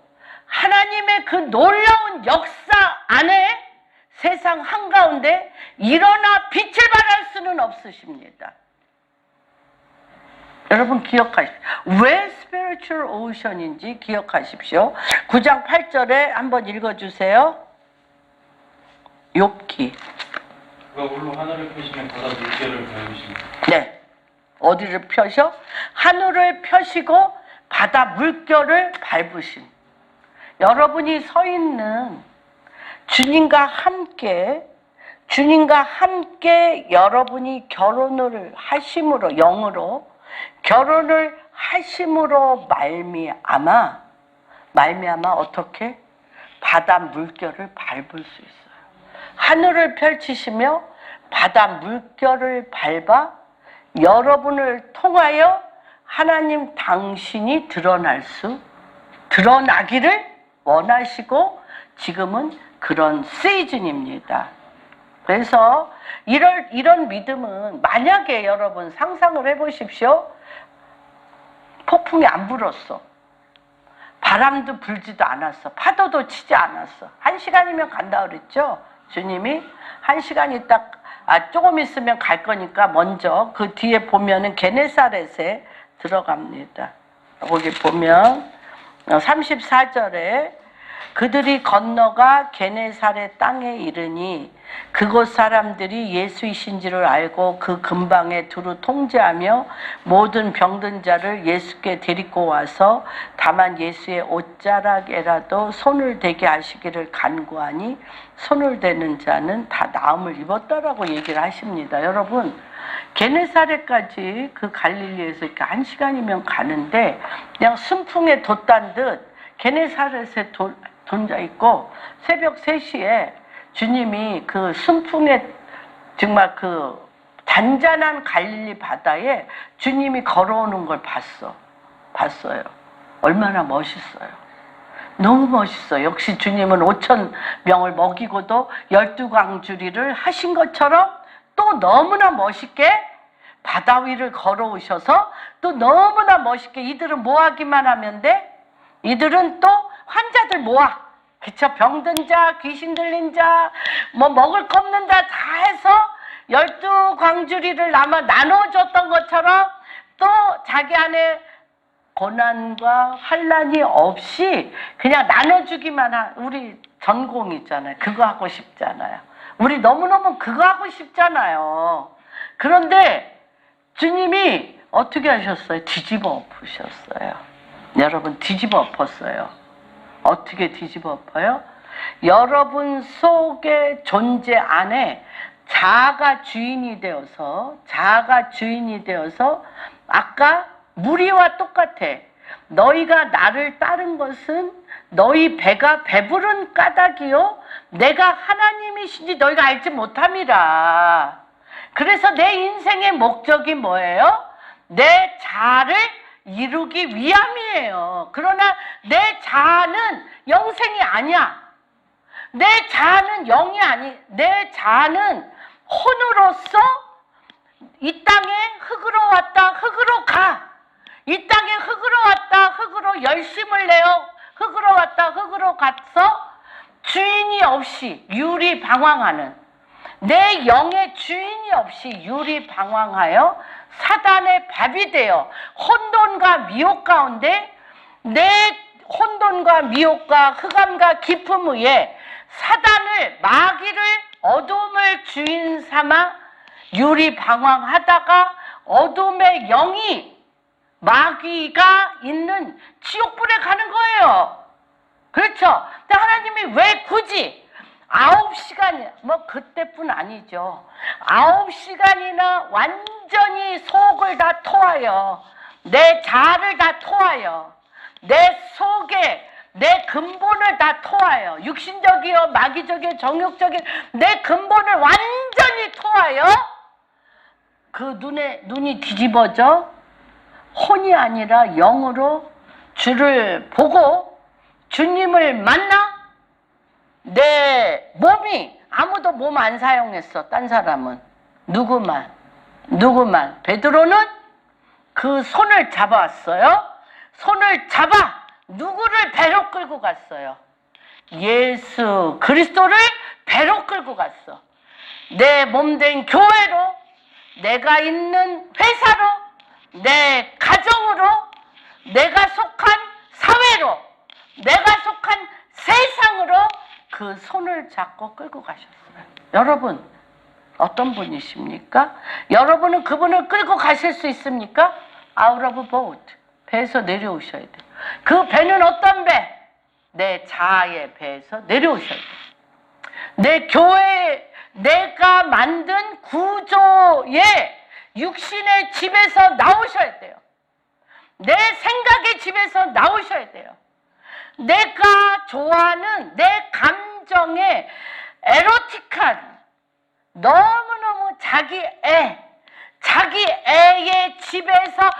하나님의 그 놀라운 역사 안에 세상 한가운데 일어나 빛을 발할 수는 없으십니다. 여러분 기억하십시오. 왜 spiritual ocean인지 기억하십시오. 9장 8절에 한번 읽어주세요. 욥기. 그가 홀로 하늘을 펴시면 바다 물결을 밟으십니다. 네. 어디를 펴셔? 하늘을 펴시고 바다 물결을 밟으심. 여러분이 서 있는 주님과 함께 여러분이 결혼을 하심으로, 영으로 결혼을 하심으로 말미암아 어떻게? 바다 물결을 밟을 수 있어요. 하늘을 펼치시며 바다 물결을 밟아 여러분을 통하여 하나님 당신이 드러나기를 원하시고 지금은 그런 시즌입니다. 그래서 이런 믿음은 만약에 여러분 상상을 해보십시오. 폭풍이 안 불었어. 바람도 불지도 않았어. 파도도 치지 않았어. 1시간이면 간다 그랬죠? 주님이 1시간이 조금 있으면 갈 거니까 먼저 그 뒤에 보면은 게네사렛에 들어갑니다. 거기 보면 34절에 그들이 건너가 게네사렛 땅에 이르니 그곳 사람들이 예수이신지를 알고 그 근방에 두루 통제하며 모든 병든 자를 예수께 데리고 와서 다만 예수의 옷자락에라도 손을 대게 하시기를 간구하니 손을 대는 자는 다 나음을 입었다라고 얘기를 하십니다. 여러분 게네사렛까지 그 갈릴리에서 이렇게 1시간이면 가는데 그냥 순풍에 돛단 듯 게네사렛에 돈자 있고 새벽 3시에 주님이 그 순풍에 정말 그 잔잔한 갈릴리 바다에 주님이 걸어오는 걸 봤어요. 얼마나 멋있어요. 너무 멋있어요. 역시 주님은 5,000명을 먹이고도 12광주리를 하신 것처럼 또 너무나 멋있게 바다 위를 걸어오셔서 또 너무나 멋있게 이들은 뭐 하기만 하면 돼? 이들은 또 환자들 모아. 그쵸? 병든 자, 귀신 들린 자, 뭐 먹을 거 없는 자 다 해서 12광주리를 나눠줬던 것처럼 또 자기 안에 고난과 환난이 없이 그냥 나눠주기만 한 우리 전공 있잖아요. 그거 하고 싶잖아요. 우리 너무너무 그거 하고 싶잖아요. 그런데 주님이 어떻게 하셨어요? 뒤집어 엎으셨어요. 여러분 뒤집어 엎었어요. 어떻게 뒤집어 엎어요? 여러분 속의 존재 안에 자아가 주인이 되어서 아까 무리와 똑같아. 너희가 나를 따른 것은 너희 배가 배부른 까닭이요 내가 하나님이신지 너희가 알지 못함이라. 그래서 내 인생의 목적이 뭐예요? 내 자아를 이루기 위함이에요. 그러나 내 자아는 영생이 아니야. 내 자아는 영이 아니, 내 자아는 혼으로서 이 땅에 흙으로 왔다 흙으로 가. 이 땅에 흙으로 왔다 흙으로 열심을 내어 흙으로 왔다 흙으로 가서 주인이 없이 유리방황하는, 내 영의 주인이 없이 유리방황하여 사단의 밥이 되어 혼돈과 미혹 가운데 내 혼돈과 미혹과 흑암과 기품 위에 사단을, 마귀를, 어둠을 주인 삼아 유리방황하다가 어둠의 영이 마귀가 있는 지옥불에 가는 거예요. 그렇죠? 근데 하나님이 왜 굳이 9시간, 뭐 그때뿐 아니죠. 9시간이나 완전히 속을 다 토하여, 내 자아를 다 토하여, 내 속에 내 근본을 다 토하여, 육신적이요 마귀적이요 정욕적인 내 근본을 완전히 토하여 그 눈이 뒤집어져 혼이 아니라 영으로 주를 보고 주님을 만나. 내 몸이, 아무도 몸 안 사용했어. 딴 사람은. 누구만. 베드로는 그 손을 잡아왔어요. 손을 잡아 누구를 배로 끌고 갔어요? 예수 그리스도를 배로 끌고 갔어. 내 몸된 교회로, 내가 있는 회사로, 내 가정으로, 내가 속한 사회로, 내가 속한 세상으로 그 손을 잡고 끌고 가셨어요. 여러분, 어떤 분이십니까? 여러분은 그분을 끌고 가실 수 있습니까? Out of boat. 배에서 내려오셔야 돼요. 그 배는 어떤 배? 내 자아의 배에서 내려오셔야 돼요. 내 교회, 내가 만든 구조의 육신의 집에서 나오셔야 돼요. 내 생각의 집에서 나오셔야 돼요. 내가 좋아하는 내 감정의 에로틱한, 너무너무 자기애의 집에서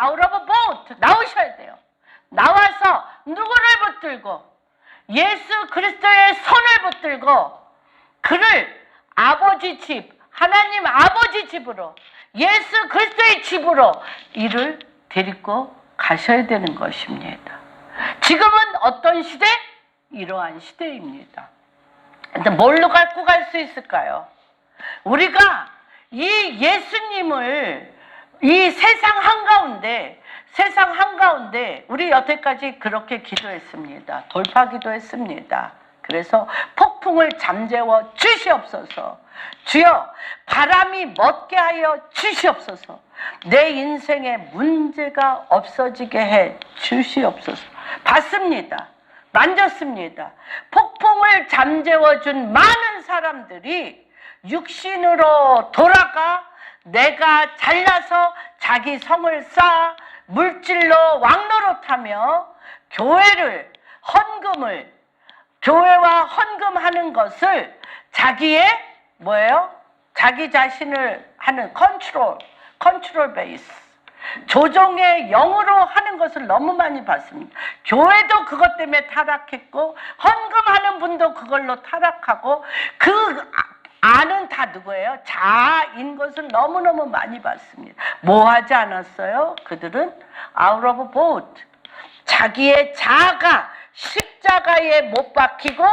out of boat 나오셔야 돼요. 나와서 누구를 붙들고, 예수 그리스도의 손을 붙들고 그를 아버지 집, 하나님 아버지 집으로, 예수 그리스도의 집으로 이를 데리고 가셔야 되는 것입니다. 지금은 어떤 시대? 이러한 시대입니다. 근데 뭘로 갖고 갈 수 있을까요? 우리가 이 예수님을 이 세상 한가운데 우리 여태까지 그렇게 기도했습니다. 돌파 기도했습니다. 그래서 폭풍을 잠재워 주시옵소서. 주여, 바람이 멎게 하여 주시옵소서. 내 인생에 문제가 없어지게 해 주시옵소서. 봤습니다. 만졌습니다. 폭풍을 잠재워 준 많은 사람들이 육신으로 돌아가 내가 잘나서 자기 성을 쌓아 물질로 왕노릇하며 교회와 헌금하는 것을 자기의 자기 자신을 하는 컨트롤 베이스, 조종의 영으로 하는 것을 너무 많이 봤습니다. 교회도 그것 때문에 타락했고 헌금하는 분도 그걸로 타락하고, 그 아는 다 누구예요? 자아인 것을 너무너무 많이 봤습니다. 뭐 하지 않았어요? 그들은 out of boat. 자기의 자아가 십자가에 못 박히고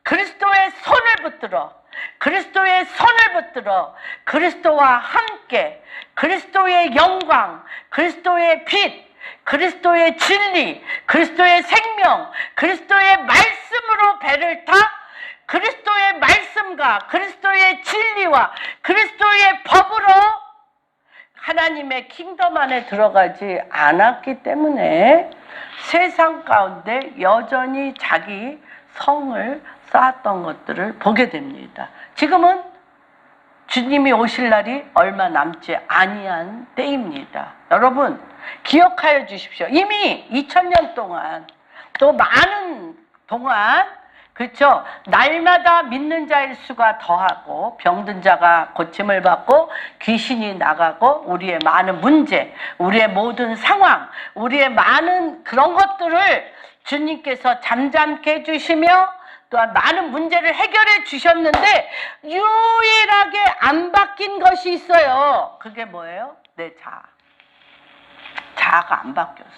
그리스도의 손을 붙들어 그리스도와 함께 그리스도의 영광, 그리스도의 빛, 그리스도의 진리, 그리스도의 생명, 그리스도의 말씀으로 배를 타 그리스도의 말씀과 그리스도의 진리와 그리스도의 법으로 하나님의 킹덤 안에 들어가지 않았기 때문에 세상 가운데 여전히 자기 성을 쌓았던 것들을 보게 됩니다. 지금은 주님이 오실 날이 얼마 남지 아니한 때입니다. 여러분 기억하여 주십시오. 이미 2000년 동안 또 많은 동안 그렇죠. 날마다 믿는 자의 수가 더하고 병든 자가 고침을 받고 귀신이 나가고 우리의 많은 문제, 우리의 모든 상황, 우리의 많은 그런 것들을 주님께서 잠잠케 해주시며 또한 많은 문제를 해결해 주셨는데 유일하게 안 바뀐 것이 있어요. 그게 뭐예요? 내 자아. 자아가 안 바뀌었어.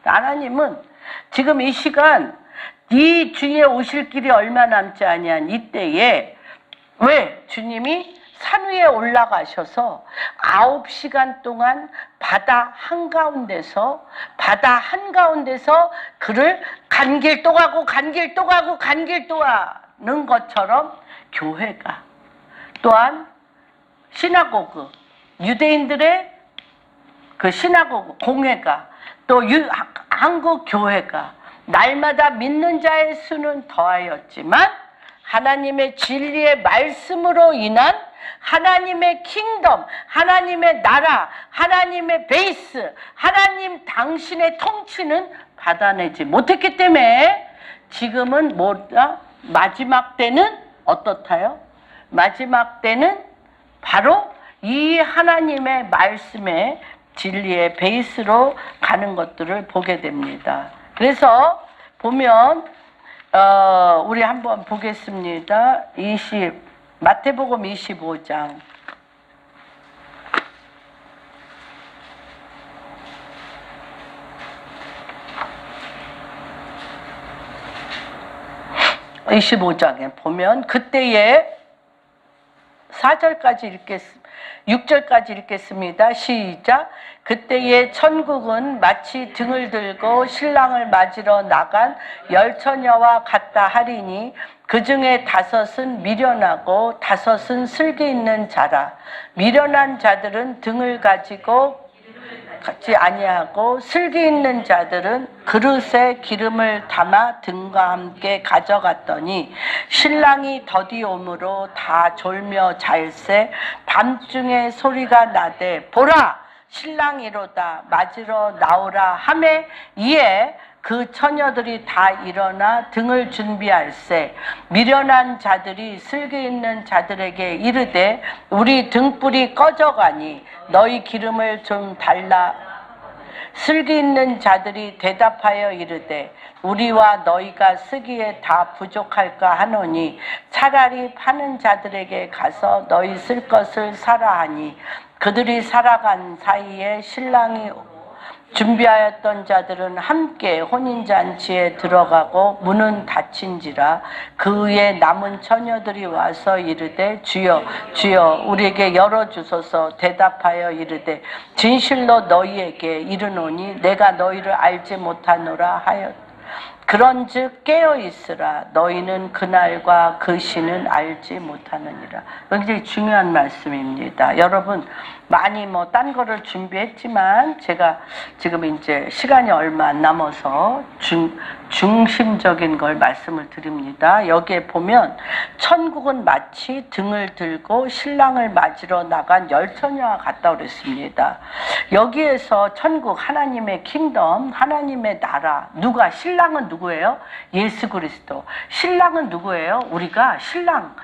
하나님은 지금 이 시간 이 주에 오실 길이 얼마 남지 아니한 이때에 왜 주님이 산 위에 올라가셔서 9시간 동안 바다 한가운데서 그를 간 길 또 가고 간 길 또 가고 간 길 또 가는 것처럼 교회가 또한 시나고그 유대인들의 그 시나고그 공회가 또 한국 교회가 날마다 믿는 자의 수는 더하였지만 하나님의 진리의 말씀으로 인한 하나님의 킹덤, 하나님의 나라, 하나님의 베이스, 하나님 당신의 통치는 받아내지 못했기 때문에 지금은 뭐다? 마지막 때는 어떻다요? 마지막 때는 바로 이 하나님의 말씀의 진리의 베이스로 가는 것들을 보게 됩니다. 그래서 보면 우리 한번 보겠습니다. 마태복음 25장 25장에 보면 그때에 4절까지 읽겠습니다. 6절까지 읽겠습니다. 시작. 그때의 천국은 마치 등을 들고 신랑을 맞으러 나간 10처녀와 같다 하리니 그 중에 5은 미련하고 5은 슬기 있는 자라. 미련한 자들은 등을 가지고 갖지 아니하고 슬기 있는 자들은 그릇에 기름을 담아 등과 함께 가져갔더니 신랑이 더디 오므로 다 졸며 잘새 밤중에 소리가 나되 보라 신랑이로다 맞으러 나오라 하매 이에 그 처녀들이 다 일어나 등을 준비할세 미련한 자들이 슬기 있는 자들에게 이르되 우리 등불이 꺼져가니 너희 기름을 좀 달라. 슬기 있는 자들이 대답하여 이르되 우리와 너희가 쓰기에 다 부족할까 하노니 차라리 파는 자들에게 가서 너희 쓸 것을 사라 하니 그들이 살아간 사이에 신랑이 준비하였던 자들은 함께 혼인잔치에 들어가고 문은 닫힌지라 그 위에 남은 처녀들이 와서 이르되 주여 주여 우리에게 열어주소서. 대답하여 이르되 진실로 너희에게 이르노니 내가 너희를 알지 못하노라 하였다. 그런즉 깨어있으라. 너희는 그날과 그 시는 알지 못하느니라. 굉장히 중요한 말씀입니다. 여러분 많이 딴 거를 준비했지만 제가 지금 이제 시간이 얼마 안 남아서 중심적인 걸 말씀을 드립니다. 여기에 보면 천국은 마치 등을 들고 신랑을 맞으러 나간 10처녀와 같다고 그랬습니다. 여기에서 천국 하나님의 킹덤, 하나님의 나라, 누가 신랑은 누구예요? 예수 그리스도. 신랑은 누구예요? 우리가 신랑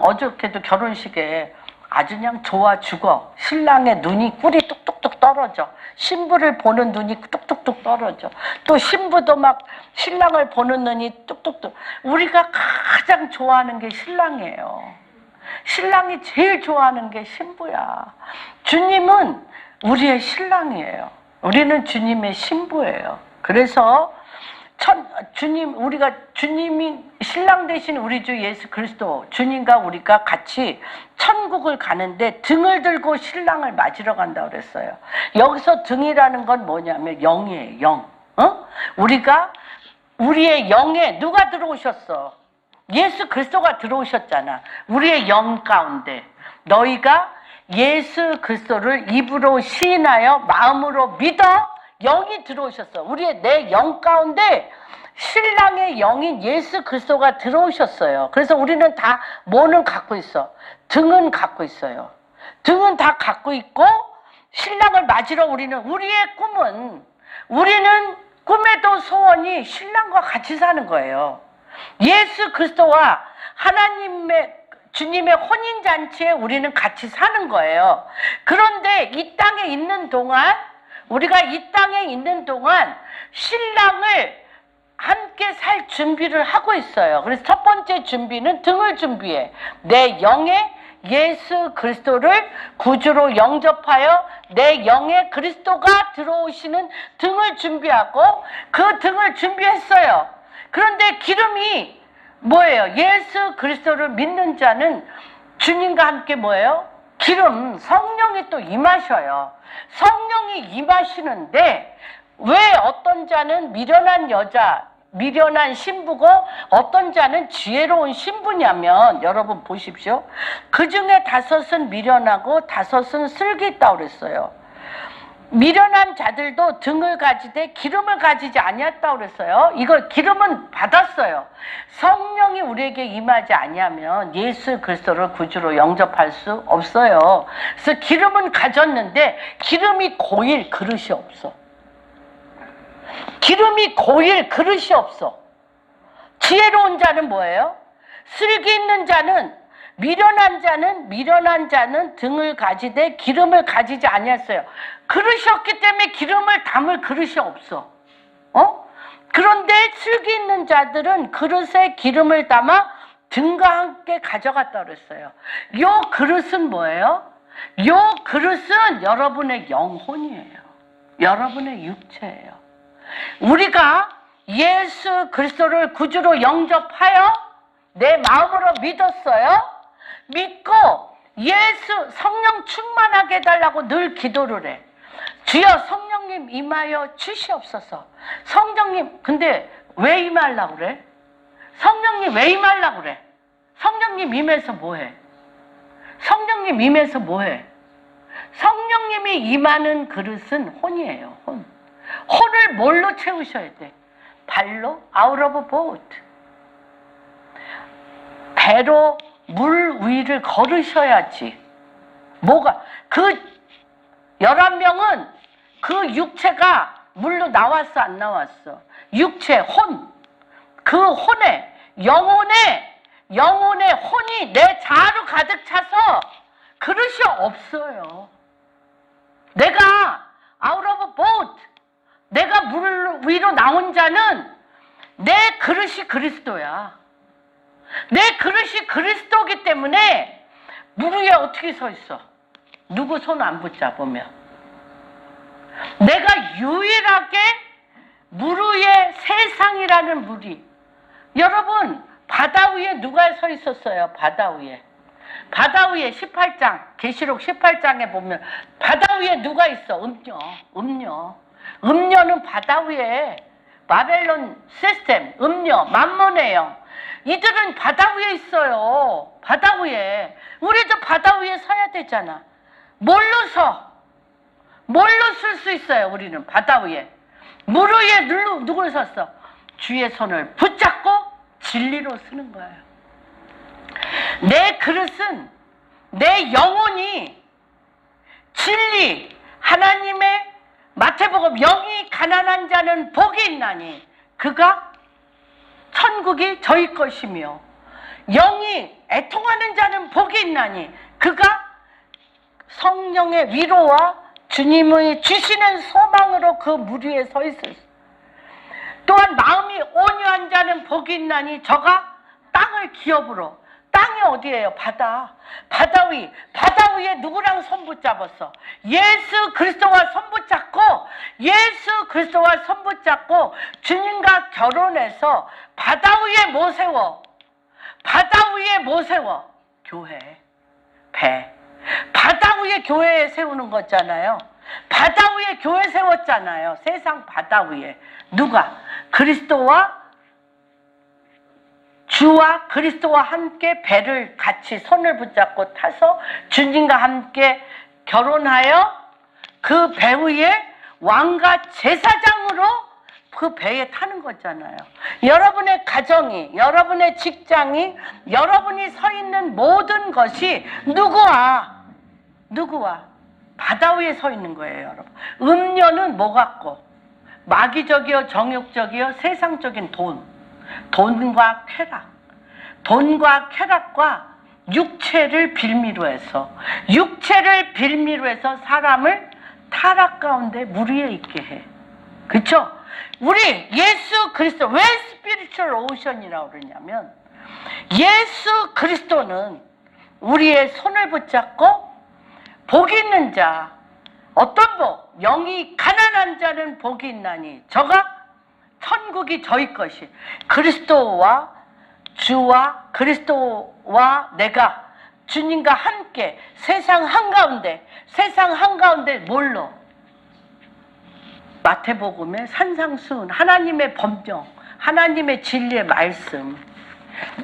어저께도 결혼식에 아주 그냥 좋아 죽어. 신랑의 눈이 꿀이 뚝뚝뚝 떨어져. 신부를 보는 눈이 뚝뚝뚝 떨어져. 또 신부도 막 신랑을 보는 눈이 뚝뚝뚝. 우리가 가장 좋아하는 게 신랑이에요. 신랑이 제일 좋아하는 게 신부야. 주님은 우리의 신랑이에요. 우리는 주님의 신부예요. 그래서 주님이 신랑 대신 우리 주 예수 그리스도 주님과 우리가 같이 천국을 가는데 등을 들고 신랑을 맞으러 간다고 그랬어요. 여기서 등이라는 건 뭐냐면 영이에요. 영. 우리의 영에 누가 들어오셨어? 예수 그리스도가 들어오셨잖아. 우리의 영 가운데 너희가 예수 그리스도를 입으로 시인하여 마음으로 믿어 영이 들어오셨어. 우리의 내 영 가운데 신랑의 영인 예수 그리스도가 들어오셨어요. 그래서 우리는 다 뭐는 갖고 있어? 등은 갖고 있어요. 등은 다 갖고 있고 신랑을 맞으러 우리의 꿈은 우리는 꿈에도 소원이 신랑과 같이 사는 거예요. 예수 그리스도와 하나님의 주님의 혼인잔치에 우리는 같이 사는 거예요. 그런데 이 땅에 있는 동안 우리가 이 땅에 있는 동안 신랑을 함께 살 준비를 하고 있어요. 그래서 첫 번째 준비는 등을 준비해. 내 영에 예수 그리스도를 구주로 영접하여 내 영에 그리스도가 들어오시는 등을 준비하고 그 등을 준비했어요. 그런데 기름이 뭐예요? 예수 그리스도를 믿는 자는 주님과 함께 뭐예요? 기름, 성령이 또 임하셔요. 성령이 임하시는데 왜 어떤 자는 미련한 여자, 미련한 신부고 어떤 자는 지혜로운 신부냐면 여러분 보십시오. 그 중에 5은 미련하고 5은 슬기 있다고 그랬어요. 미련한 자들도 등을 가지되 기름을 가지지 아니했다고 그랬어요. 이걸 기름은 받았어요. 성령이 우리에게 임하지 아니하면 예수 그리스도를 구주로 영접할 수 없어요. 그래서 기름은 가졌는데 기름이 고일 그릇이 없어. 기름이 고일 그릇이 없어. 지혜로운 자는 뭐예요? 슬기 있는 자는 미련한 자는 등을 가지되 기름을 가지지 아니했어요. 그릇이 없기 때문에 기름을 담을 그릇이 없어. 그런데 슬기 있는 자들은 그릇에 기름을 담아 등과 함께 가져갔다 그랬어요. 요 그릇은 뭐예요? 요 그릇은 여러분의 영혼이에요. 여러분의 육체예요. 우리가 예수 그리스도를 구주로 영접하여 내 마음으로 믿었어요. 믿고 예수 성령 충만하게 해달라고 늘 기도를 해. 주여 성령님 임하여 주시옵소서. 성령님 근데 왜 임하려고 그래? 성령님 왜 임하려고 그래? 성령님 임해서 뭐해? 성령님 임해서 뭐해? 성령님이 임하는 그릇은 혼이에요. 혼. 혼을 뭘로 채우셔야 돼? 발로? out of boat. 배로 물 위를 걸으셔야지. 뭐가? 그 11명은 그 육체가 물로 나왔어 안 나왔어? 육체, 혼. 그 혼에 영혼의 혼이 내 자아로 가득 차서 그릇이 없어요. 내가 out of boat. 내가 물 위로 나온 자는 내 그릇이 그리스도야. 내 그릇이 그리스도이기 때문에 물 위에 어떻게 서 있어? 누구 손 안 붙잡으면. 내가 유일하게 물 위에 세상이라는 물이. 여러분 바다 위에 누가 서 있었어요? 바다 위에 18장 계시록 18장에 보면 바다 위에 누가 있어? 음녀는 바다 위에 바벨론 시스템, 음녀, 만몬의 영. 이들은 바다 위에 있어요. 바다 위에. 우리도 바다 위에 서야 되잖아. 뭘로 서? 뭘로 쓸 수 있어요? 우리는 바다 위에. 물 위에 누굴 섰어? 주의 손을 붙잡고 진리로 쓰는 거예요. 내 그릇은 내 영혼이 진리, 하나님의 마태복음 영이 가난한 자는 복이 있나니 그가 천국이 저희 것이며 영이 애통하는 자는 복이 있나니 그가 성령의 위로와 주님의 주시는 소망으로 그 물 위에 서 있을 수. 또한 마음이 온유한 자는 복이 있나니 저가 땅을 기업으로. 땅이 어디예요? 바다 위에 누구랑 손 붙잡았어? 예수 그리스도와 손 붙잡고 주님과 결혼해서 바다 위에 뭐 세워? 교회, 배. 바다 위에 교회 세우는 거잖아요. 바다 위에 교회 세웠잖아요. 세상 바다 위에. 누가? 주와 그리스도와 함께 배를 같이 손을 붙잡고 타서 주님과 함께 결혼하여 그 배 위에 왕과 제사장으로 그 배에 타는 거잖아요. 여러분의 가정이, 여러분의 직장이, 여러분이 서 있는 모든 것이 누구와 바다 위에 서 있는 거예요, 여러분. 음료는 뭐 같고? 마귀적이요, 정욕적이요, 세상적인 돈과 쾌락. 돈과 쾌락과 육체를 빌미로 해서 사람을 타락 가운데 무리에 있게 해. 그쵸? 우리 예수 그리스도, 왜 스피리추얼 오션이라고 그러냐면, 예수 그리스도는 우리의 손을 붙잡고 복이 있는 자, 어떤 복? 영이 가난한 자는 복이 있나니 저가 천국이 저희 것이. 그리스도와 주와 그리스도와 내가 주님과 함께 세상 한가운데 뭘로? 마태복음의 산상수훈, 하나님의 법령, 하나님의 진리의 말씀.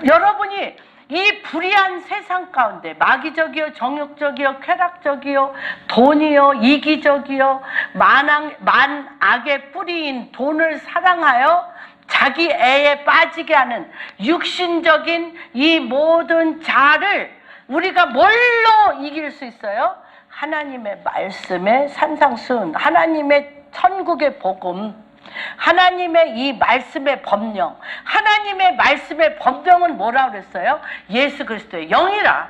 여러분이 이 불의한 세상 가운데 마귀적이요, 정욕적이요, 쾌락적이요, 돈이요, 이기적이요, 만악의 뿌리인 돈을 사랑하여 자기 애에 빠지게 하는 육신적인 이 모든 자를 우리가 뭘로 이길 수 있어요? 하나님의 말씀의 산상수훈, 하나님의 천국의 복음, 하나님의 이 말씀의 법령. 하나님의 말씀의 법령은 뭐라고 그랬어요? 예수 그리스도의 영이라.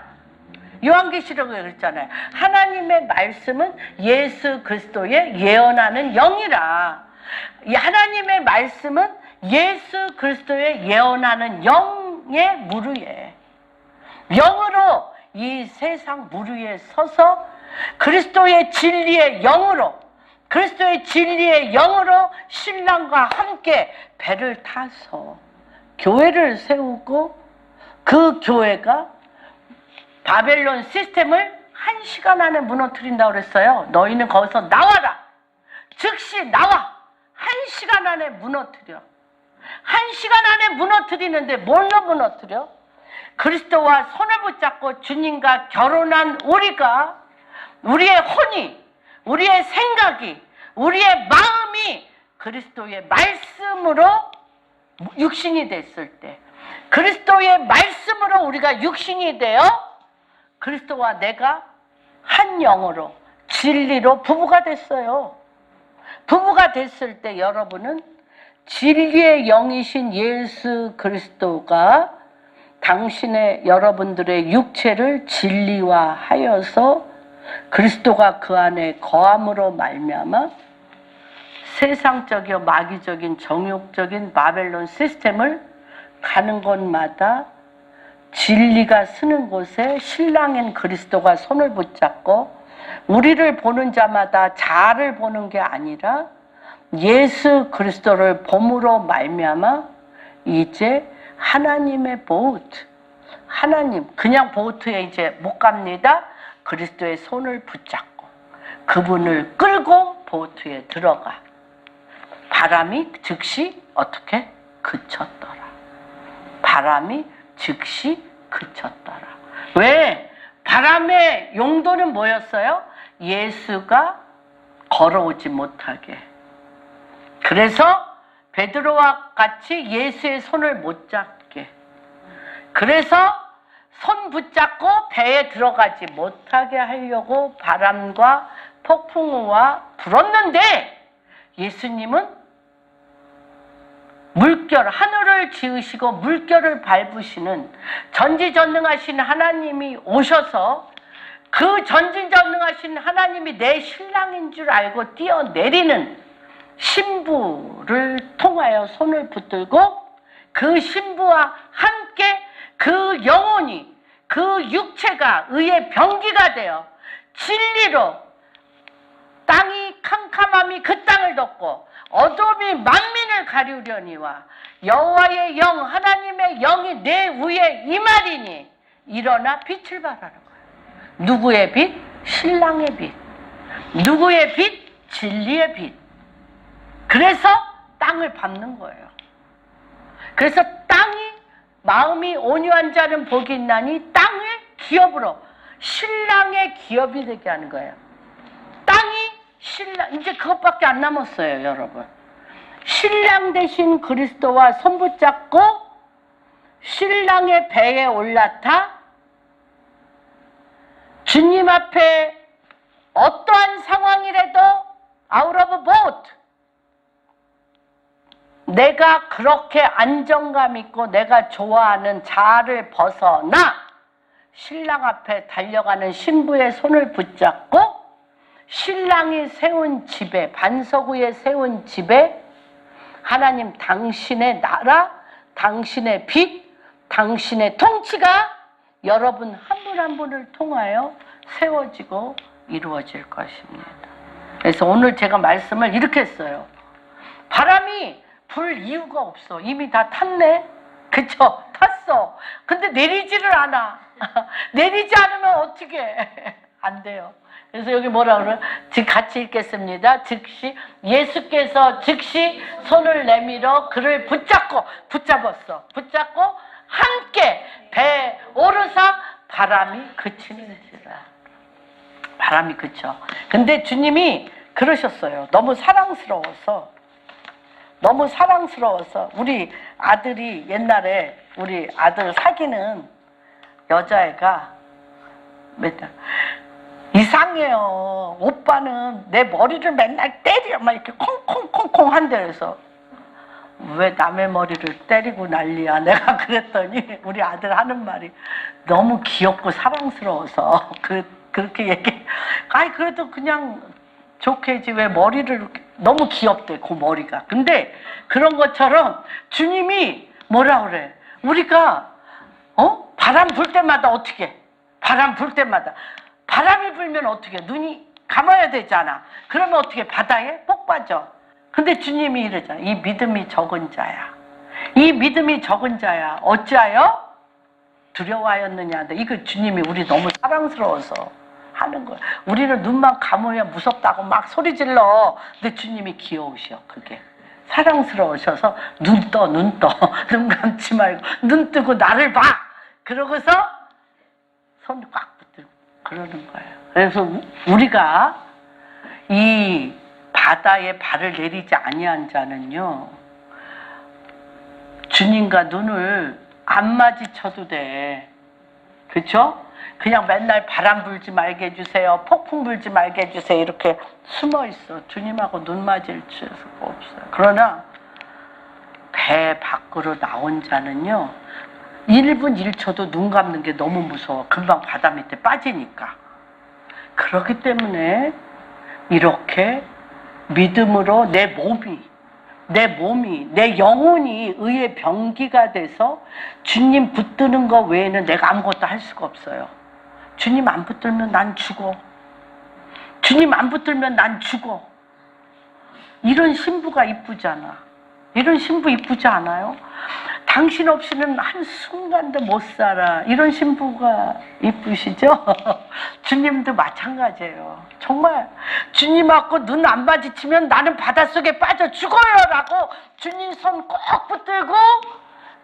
요한계시록에 그랬잖아요. 하나님의 말씀은 예수 그리스도의 예언하는 영이라. 하나님의 말씀은 예수 그리스도의 예언하는 영의 무르에, 영으로 이 세상 무르에 서서 그리스도의 진리의 영으로 신랑과 함께 배를 타서 교회를 세우고, 그 교회가 바벨론 시스템을 1시간 안에 무너뜨린다고 그랬어요. 너희는 거기서 나와라. 즉시 나와. 1시간 안에 무너뜨려. 1시간 안에 무너뜨리는데 뭘로 무너뜨려? 그리스도와 손을 붙잡고 주님과 결혼한 우리가, 우리의 혼이, 우리의 생각이, 우리의 마음이 그리스도의 말씀으로 육신이 됐을 때, 그리스도의 말씀으로 우리가 육신이 되어 그리스도와 내가 한 영으로 진리로 부부가 됐어요. 부부가 됐을 때 여러분은 진리의 영이신 예수 그리스도가 당신의 여러분들의 육체를 진리화하여서 그리스도가 그 안에 거함으로 말미암아 세상적이요 마귀적인 정욕적인 바벨론 시스템을 가는 곳마다 진리가 쓰는 곳에 신랑인 그리스도가 손을 붙잡고, 우리를 보는 자마다 자아를 보는 게 아니라 예수 그리스도를 봄으로 말미암아 이제 하나님의 보트, 하나님, 그냥 보트에 이제 못 갑니다. 그리스도의 손을 붙잡고 그분을 끌고 보트에 들어가. 바람이 즉시 어떻게? 그쳤더라. 바람이 즉시 그쳤더라. 왜? 바람의 용도는 뭐였어요? 예수가 걸어오지 못하게. 그래서 베드로와 같이 예수의 손을 못 잡게. 그래서 손 붙잡고 배에 들어가지 못하게 하려고 바람과 폭풍우와 불었는데, 예수님은 물결, 하늘을 지으시고 물결을 밟으시는 전지전능하신 하나님이 오셔서 그 전지전능하신 하나님이 내 신랑인 줄 알고 뛰어내리는 신부를 통하여 손을 붙들고 그 신부와 함께 그 영혼이, 그 육체가 의의 병기가 되어 진리로 땅이 캄캄함이 그 땅을 덮고 어둠이 만민을 가리우려니와 여호와의 영, 하나님의 영이 내 위에 임하리니 일어나 빛을 발하는 거예요. 누구의 빛? 신랑의 빛. 누구의 빛? 진리의 빛. 그래서 땅을 밟는 거예요. 그래서 땅이, 마음이 온유한 자는 복이 있나니 땅을 기업으로, 신랑의 기업이 되게 하는 거예요. 땅이 신랑, 이제 그것밖에 안 남았어요, 여러분. 신랑 대신 그리스도와 손붙잡고 신랑의 배에 올라타 주님 앞에 어떠한 상황이라도 out of boat, 내가 그렇게 안정감 있고 내가 좋아하는 자아를 벗어나 신랑 앞에 달려가는 신부의 손을 붙잡고 신랑이 세운 집에, 반석 위에 세운 집에 하나님 당신의 나라, 당신의 빛, 당신의 통치가 여러분 한 분 한 분을 통하여 세워지고 이루어질 것입니다. 그래서 오늘 제가 말씀을 이렇게 했어요. 바람이 불 이유가 없어. 이미 다 탔네? 그쵸? 탔어. 근데 내리지를 않아. 내리지 않으면 어떻게 안 돼요. 그래서 여기 뭐라 그래요? 같이 읽겠습니다. 즉시 예수께서 즉시 손을 내밀어 그를 붙잡았어. 붙잡고 함께 배에 오르사 바람이 그치는지라. 바람이 그쳐. 근데 주님이 그러셨어요. 너무 사랑스러워서 우리 아들이 옛날에 우리 아들 사귀는 여자애가 이상해요. 오빠는 내 머리를 맨날 때려 막 이렇게 콩콩콩콩 한대. 그래서 왜 남의 머리를 때리고 난리야 내가 그랬더니 우리 아들 하는 말이 너무 귀엽고 사랑스러워서 그렇게 얘기해. 아니 그래도 그냥 좋게지 왜 머리를 너무 귀엽대 그 머리가. 근데 그런 것처럼 주님이 뭐라 그래, 우리가 바람 불 때마다 어떻게, 바람 불 때마다 바람이 불면 어떻게, 눈이 감아야 되잖아. 그러면 어떻게, 바다에 뽁 빠져. 근데 주님이 이러잖아. 이 믿음이 적은 자야, 이 믿음이 적은 자야 어찌하여 두려워하였느냐. 이거 주님이 우리 너무 사랑스러워서 하는 거야. 우리는 눈만 감으면 무섭다고 막 소리 질러. 근데 주님이 귀여우셔. 그게 사랑스러우셔서 눈 떠. 눈 감지 말고 눈 뜨고 나를 봐. 그러고서 손 꽉 붙들고 그러는 거예요. 그래서 우리가 이 바다에 발을 내리지 아니한 자는요, 주님과 눈을 안 마주쳐도 돼. 그렇죠? 그냥 맨날 바람 불지 말게 해주세요, 폭풍 불지 말게 해주세요 이렇게 숨어 있어. 주님하고 눈 맞을 수가 없어요. 그러나 배 밖으로 나온 자는요, 1분 1초도 눈 감는 게 너무 무서워. 금방 바다 밑에 빠지니까. 그렇기 때문에 이렇게 믿음으로 내 몸이, 내 영혼이 의의 병기가 돼서 주님 붙드는 거 외에는 내가 아무것도 할 수가 없어요. 주님 안 붙들면 난 죽어. 주님 안 붙들면 난 죽어. 이런 신부가 이쁘잖아. 이런 신부 이쁘지 않아요? 당신 없이는 한순간도 못 살아. 이런 신부가 이쁘시죠? 주님도 마찬가지예요. 정말 주님하고 눈 안 마주치면 나는 바닷속에 빠져 죽어요 라고 주님 손 꼭 붙들고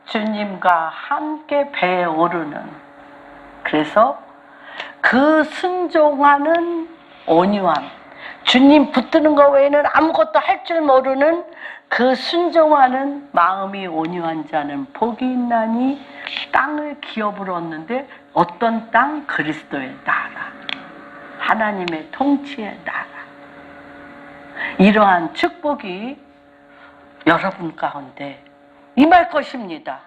주님과 함께 배에 오르는, 그래서 그 순종하는 온유함, 주님 붙드는 것 외에는 아무것도 할 줄 모르는 그 순종하는 마음이 온유한 자는 복이 있나니 땅을 기업으로 얻는데, 어떤 땅? 그리스도의 나라, 하나님의 통치의 나라. 이러한 축복이 여러분 가운데 임할 것입니다.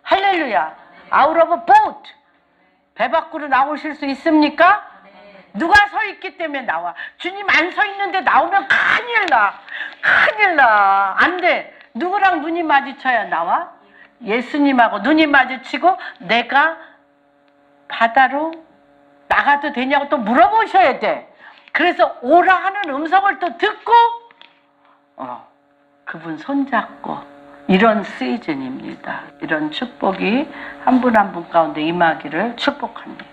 할렐루야. Out of a boat, 배 밖으로 나오실 수 있습니까? 누가 서 있기 때문에 나와. 주님 안 서 있는데 나오면 큰일 나. 안 돼. 누구랑 눈이 마주쳐야 나와? 예수님하고 눈이 마주치고 내가 바다로 나가도 되냐고 또 물어보셔야 돼. 그래서 오라 하는 음성을 또 듣고 그분 손잡고, 이런 시즌입니다. 이런 축복이 한 분 한 분 가운데 임하기를 축복합니다.